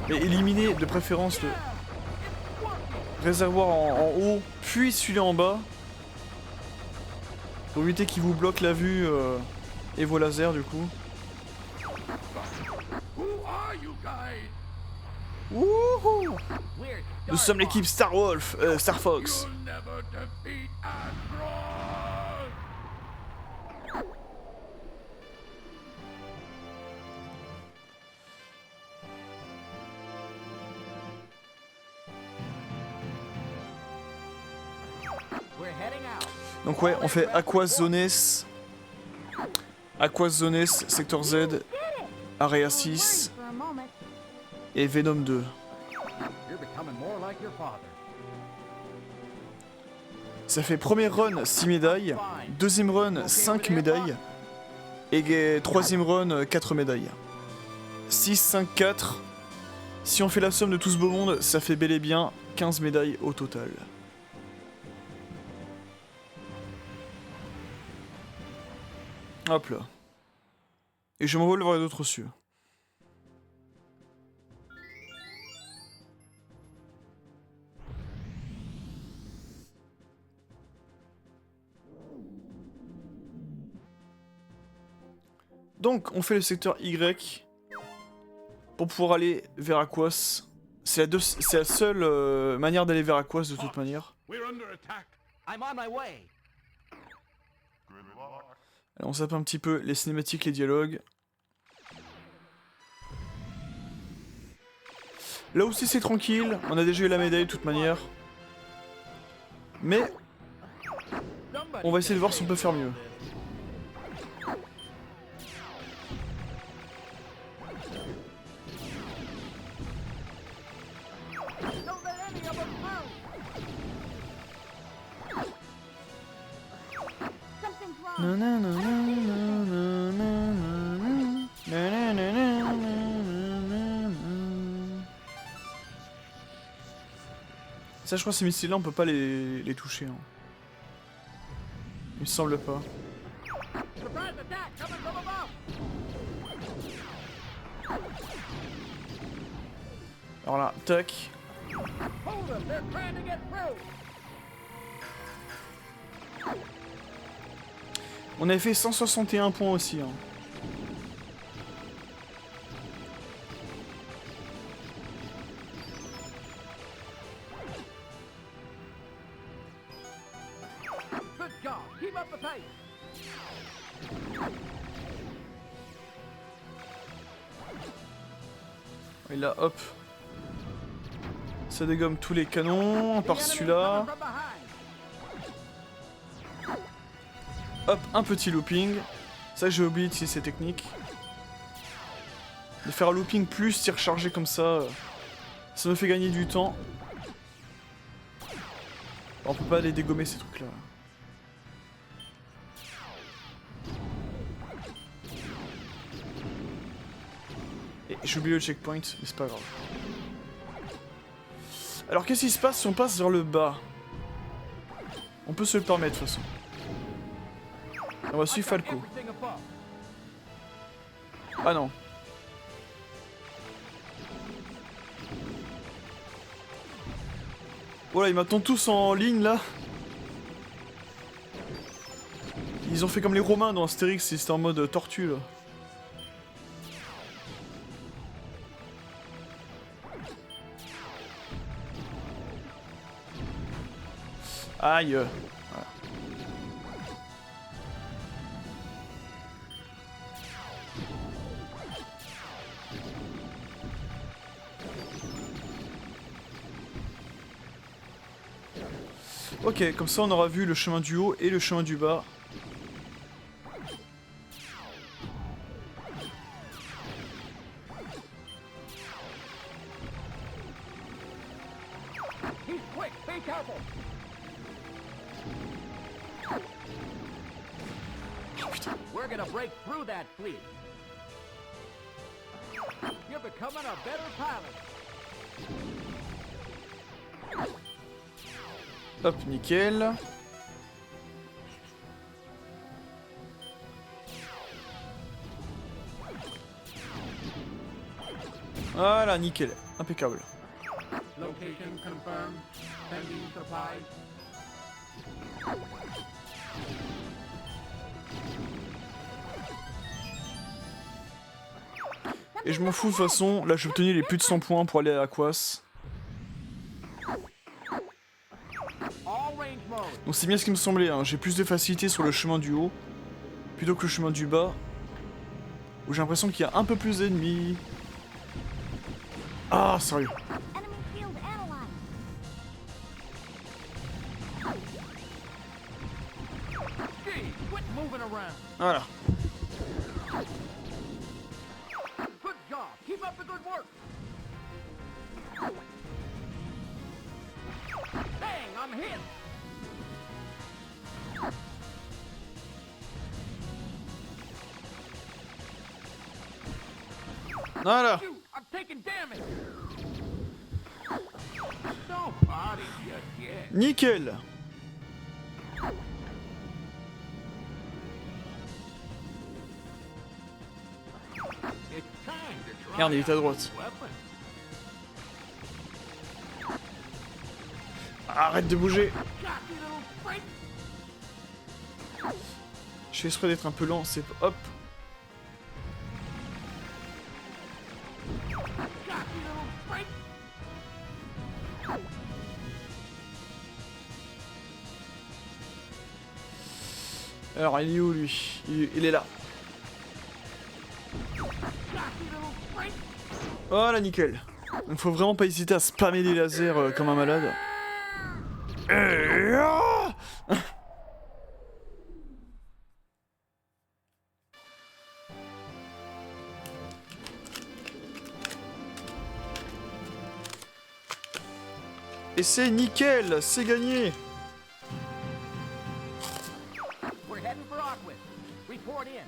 Et éliminer de préférence le réservoir en haut, puis celui-là en bas. Pour éviter qu'il vous bloque la vue et vos lasers du coup. Who are you guys? Wouhou! We're Nous sommes l'équipe Star Wolf, Star Fox. You'll never defeat Astros. We're heading out. Donc ouais, on fait Aquazones, Secteur Z, Area I was 6 worried for a moment. et Venom 2. You're becoming more like your father. Ça fait premier run 6 médailles, deuxième run 5 médailles et troisième run 4 médailles. 6, 5, 4. Si on fait la somme de tout ce beau monde, ça fait bel et bien 15 médailles au total. Hop là. Et je m'envole vers d'autres cieux. Donc, on fait le secteur Y pour pouvoir aller vers Aquos. C'est la seule manière d'aller vers Aquos de toute manière. We're under attack. I'm on my way. Allez, on zappe un petit peu les cinématiques, les dialogues. Là aussi c'est tranquille, on a déjà eu la médaille de toute manière. Mais on va essayer de voir si on peut faire mieux. Don't let any of them through. Something's wrong. Ça je crois que ces missiles là on peut pas les toucher. Hein. Il me semble pas. Surprise attack coming from above. Alors là, tac. Hold them. They're trying to get through. On avait fait 161 points aussi. Hein. Good job. Keep up the pace. Et là, hop. Ça dégomme tous les canons, à part celui-là. From behind. Hop, un petit looping. Ça, j'ai oublié d'utiliser ces techniques. De faire un looping plus tir chargé comme ça, ça me fait gagner du temps. On peut pas les dégommer ces trucs-là. Et j'ai oublié le checkpoint, mais c'est pas grave. Alors qu'est-ce qui se passe si on passe vers le bas? On peut se le permettre de toute façon. On va suivre Falco. Everything above. Ah non. Voilà, ils m'attendent tous en ligne là. Ils ont fait comme les Romains dans Astérix, c'était en mode tortue là. Aïe. Voilà. Ok, comme ça on aura vu le chemin du haut et le chemin du bas. He's quick. Be careful. We're gonna break through that fleet. You're becoming a better pilot. Hop, nickel. Voilà, nickel. Impeccable. Location confirmed. Sending supplies. Et je m'en fous de toute façon, là j'ai obtenu les plus de 100 points pour aller à Aquas. All range mode. Donc c'est bien ce qui me semblait, hein. J'ai plus de facilité sur le chemin du haut plutôt que le chemin du bas, où j'ai l'impression qu'il y a un peu plus d'ennemis. Ah, sérieux. Enemy field analyzed. Gee, quit moving around. Voilà. Good job. Keep up the good work. Dang, I'm hit. Voilà. Shoot, I'm taking damage. Don't body just yet. Nickel. It's time to try Merde, il est à out droite. this weapon. Arrête de bouger. Cocky little freak. Je fais exprès d'être un peu lent, c'est... Hop. Cocky little freak. Alors, il est où lui? Il est là. Cocky little freak. Voilà, nickel. Donc faut vraiment pas hésiter à spammer des lasers comme un malade. Et c'est nickel, c'est gagné. We're heading for Aquis. Report in.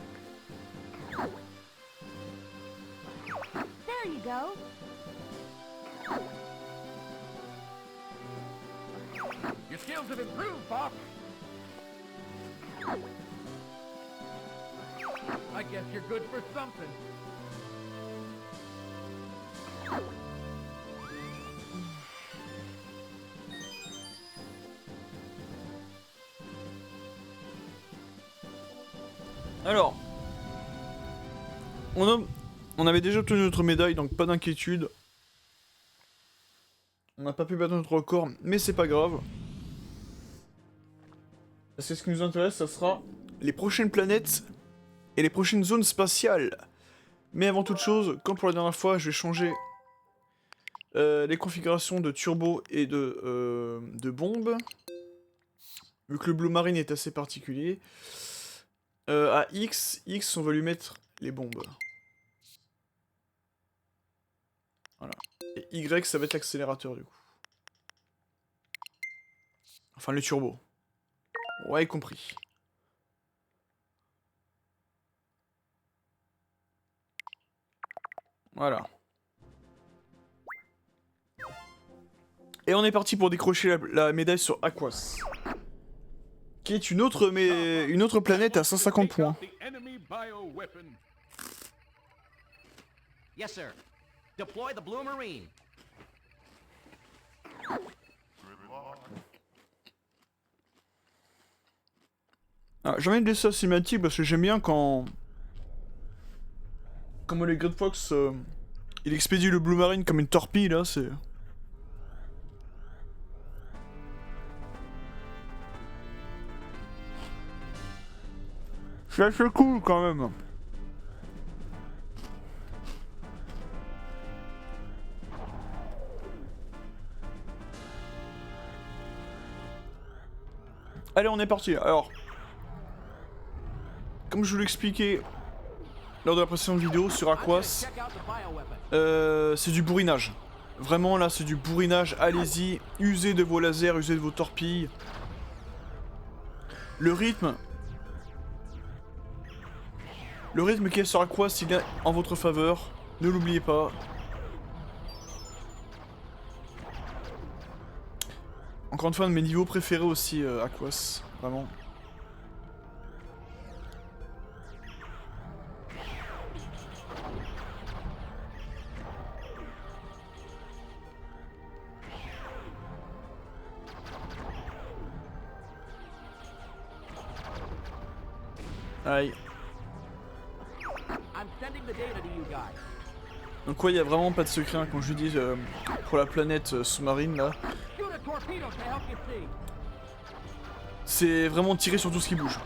There you go. Your skills have improved, Fox. I guess you're good for something. Alors, on avait déjà obtenu notre médaille, donc pas d'inquiétude. On n'a pas pu battre notre record, mais c'est pas grave. Parce que ce qui nous intéresse, ça sera les prochaines planètes et les prochaines zones spatiales. Mais avant toute chose, comme pour la dernière fois, je vais changer les configurations de turbo et de bombes. Vu que le Blue Marine est assez particulier. À X, on va lui mettre les bombes. Voilà. Et Y, ça va être l'accélérateur du coup. Enfin, le turbo. Ouais, compris. Voilà. Et on est parti pour décrocher la médaille sur Aquas. Qui est une autre planète à 150 points. Take out the enemy bioweapon. Yes, sir. Deploy the Blue Marine. Ah, j'ai envie de laisser la cinématique parce que j'aime bien quand... Comment les Great Fox... il expédie le Blue Marine comme une torpille, là, c'est... C'est assez cool, quand même. Allez, on est parti. Alors... Comme je vous l'expliquais lors de la précédente vidéo sur Aquas, Check out the bioweapon. c'est du bourrinage. Vraiment là, c'est du bourrinage. Allez-y, usez de vos lasers, usez de vos torpilles. Le rythme qu'il y a sur Aquas, il est en votre faveur. Ne l'oubliez pas. Encore une fois, un de mes niveaux préférés aussi, Aquas. Vraiment. Aïe. I'm sending the data to you guys. Donc ouais, il y a vraiment pas de secret, hein, comme je dis, pour la planète sous-marine là. Shoot a torpedo to help you see. C'est vraiment tirer sur tout ce qui bouge.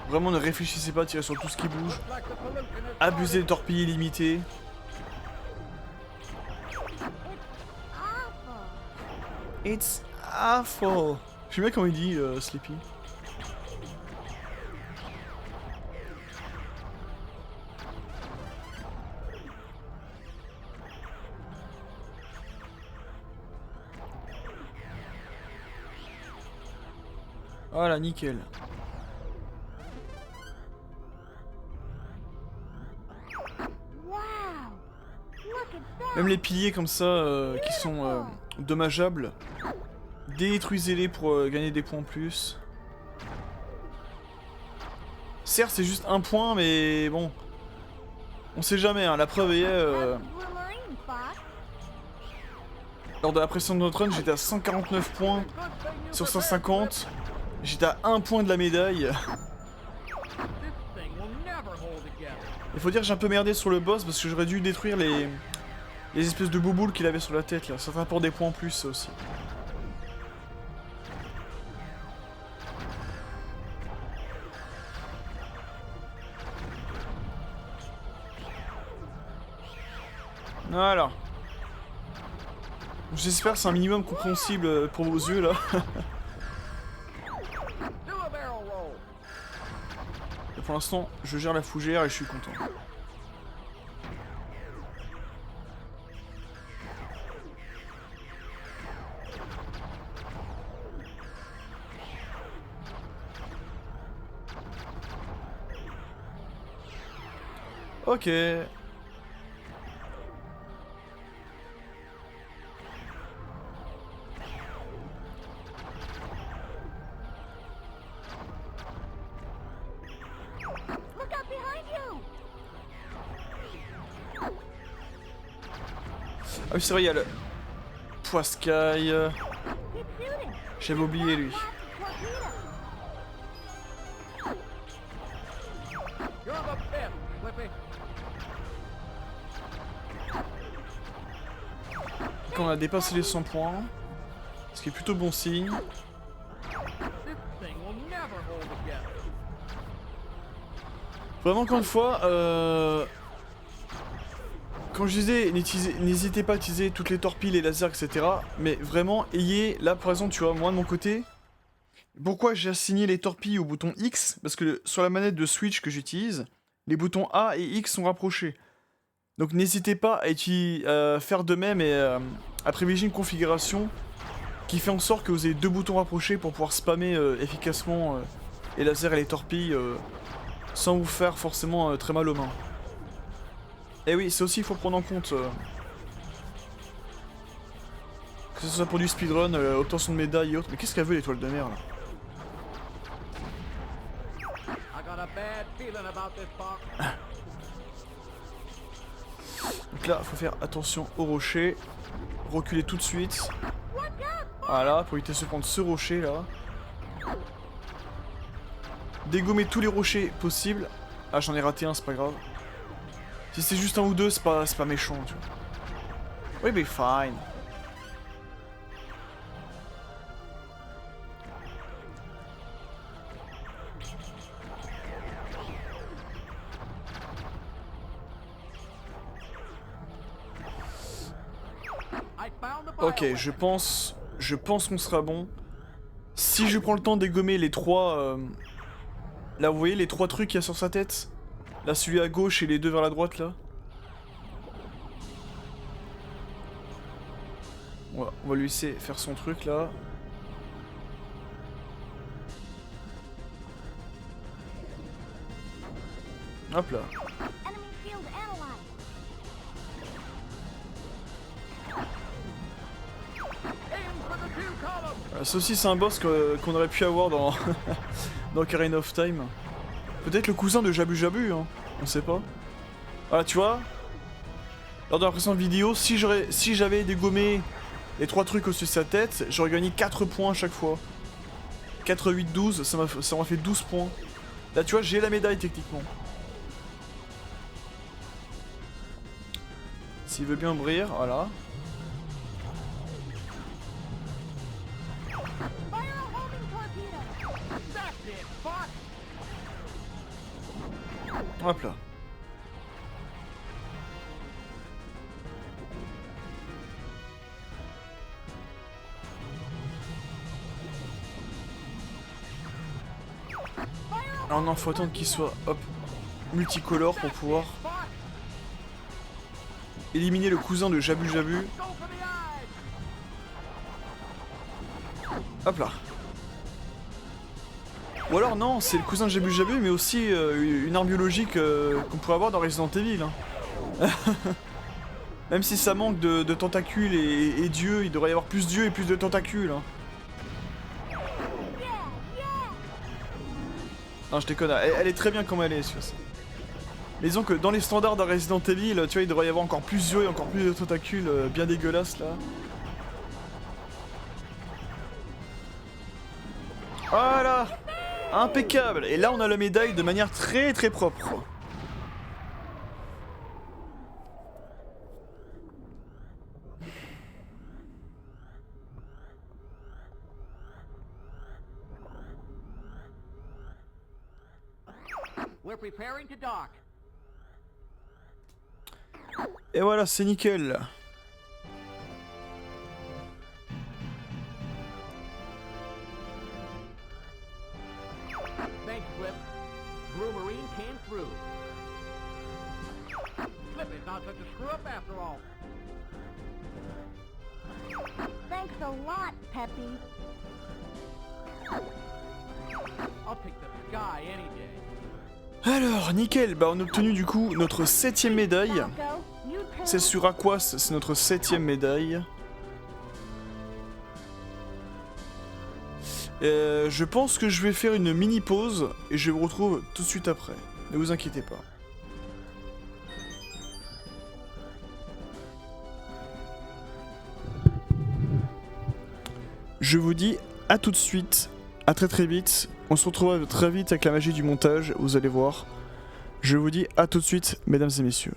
Vraiment ne réfléchissez pas, tirez sur tout ce qui bouge. Like the pollution is Abusez des torpilles illimitées. Awful. It's awful. J'aime bien comment il dit Sleepy. Voilà, nickel. Wow. Look at that. Même les piliers comme ça, qui sont dommageables, détruisez-les pour gagner des points en plus. Certes, c'est juste un point, mais bon, on sait jamais, hein. La preuve est, That's Blue Marine, Fox. lors de la précédente run, j'étais à 149 points sur 150. J'étais à 1 point de la médaille. This thing will never hold together. Il faut dire que j'ai un peu merdé sur le boss parce que j'aurais dû détruire les espèces de bouboules qu'il avait sur la tête là. Ça rapporte des points en plus, ça aussi. Voilà. J'espère que c'est un minimum compréhensible pour vos yeux là. do a barrel roll. Et pour l'instant, je gère la fougère et je suis content. Ok. Look out behind you. Ah oui, c'est vrai, il y a le Poiscaille. Keep shooting. J'avais oublié lui. Watch the torpedo. You're the fifth, Slippy. Quand on a dépassé les 100 points, ce qui est plutôt bon signe. This thing will never hold together. Vraiment, encore une fois, comme je disais, n'hésitez pas à utiliser toutes les torpilles, les lasers, etc. Mais vraiment, ayez, là par exemple, tu vois, moi de mon côté, pourquoi j'ai assigné les torpilles au bouton X? Parce que sur la manette de Switch que j'utilise, les boutons A et X sont rapprochés. Donc n'hésitez pas à faire de même et à privilégier une configuration qui fait en sorte que vous ayez deux boutons rapprochés pour pouvoir spammer efficacement les lasers et les torpilles sans vous faire forcément très mal aux mains. Et oui, c'est aussi il faut prendre en compte que ce soit pour du speedrun, obtention de médailles et autres. Mais qu'est-ce qu'elle veut l'étoile de mer là? feeling about this, Fox? Donc là, faut faire attention au rocher. Reculer tout de suite. Voilà, pour éviter de se prendre ce rocher là. Dégommer tous les rochers possibles. Ah, j'en ai raté un, c'est pas grave. Si c'est juste un ou deux, c'est pas méchant, tu vois. Oui, mais fine. I found the Ok, bioweapon. je pense qu'on sera bon. Si je prends le temps de dégommer les trois... Là, vous voyez les trois trucs qu'il y a sur sa tête? Là, celui à gauche et les deux vers la droite, là. On va lui laisser faire son truc, là. Hop là. Enemy field analyzed. Aim for the two columns. Ça aussi, c'est un boss qu'on aurait pu avoir dans... dans Ocarina of Time. Peut-être le cousin de Jabu Jabu, hein. On sait pas. Voilà, tu vois. Lors de la précédente vidéo, si j'avais dégommé les trois trucs au-dessus de sa tête, j'aurais gagné 4 points à chaque fois. 4, 8, 12, ça m'a fait 12 points. Là, tu vois, j'ai la médaille techniquement. S'il veut bien ouvrir, voilà. Fire a homing torpedo. That's it, Fox. Hop là. Alors non, faut attendre qu'il soit, hop, multicolore pour pouvoir Fox, éliminer le cousin de Jabu Jabu. go for the eyes. Hop là. Ou alors non, c'est le cousin de Jabu Jabu, mais aussi une arme biologique qu'on pourrait avoir dans Resident Evil. Hein. Même si ça manque de tentacules et d'yeux, il devrait y avoir plus d'yeux et plus de tentacules. Hein. Non, je déconne, elle est très bien comme elle est, sur ça. Mais disons que dans les standards d'un Resident Evil, tu vois, il devrait y avoir encore plus d'yeux et encore plus de tentacules bien dégueulasses là. Voilà! Impeccable! Et là, on a la médaille de manière très très propre. We're preparing to dock. Et voilà, c'est nickel. Thanks, Flip. Blue Marine came through. Flip is not such a screw up after all. Thanks a lot, Peppy. I'll take the sky any day. Alors, nickel, bah on a obtenu du coup notre 7ème médaille. Falco, you too. C'est sur Aquas, c'est notre 7ème médaille. Je pense que je vais faire une mini pause et je vous retrouve tout de suite après. Ne vous inquiétez pas. Je vous dis à tout de suite, à très très vite. On se retrouve très vite avec la magie du montage, vous allez voir. Je vous dis à tout de suite, mesdames et messieurs.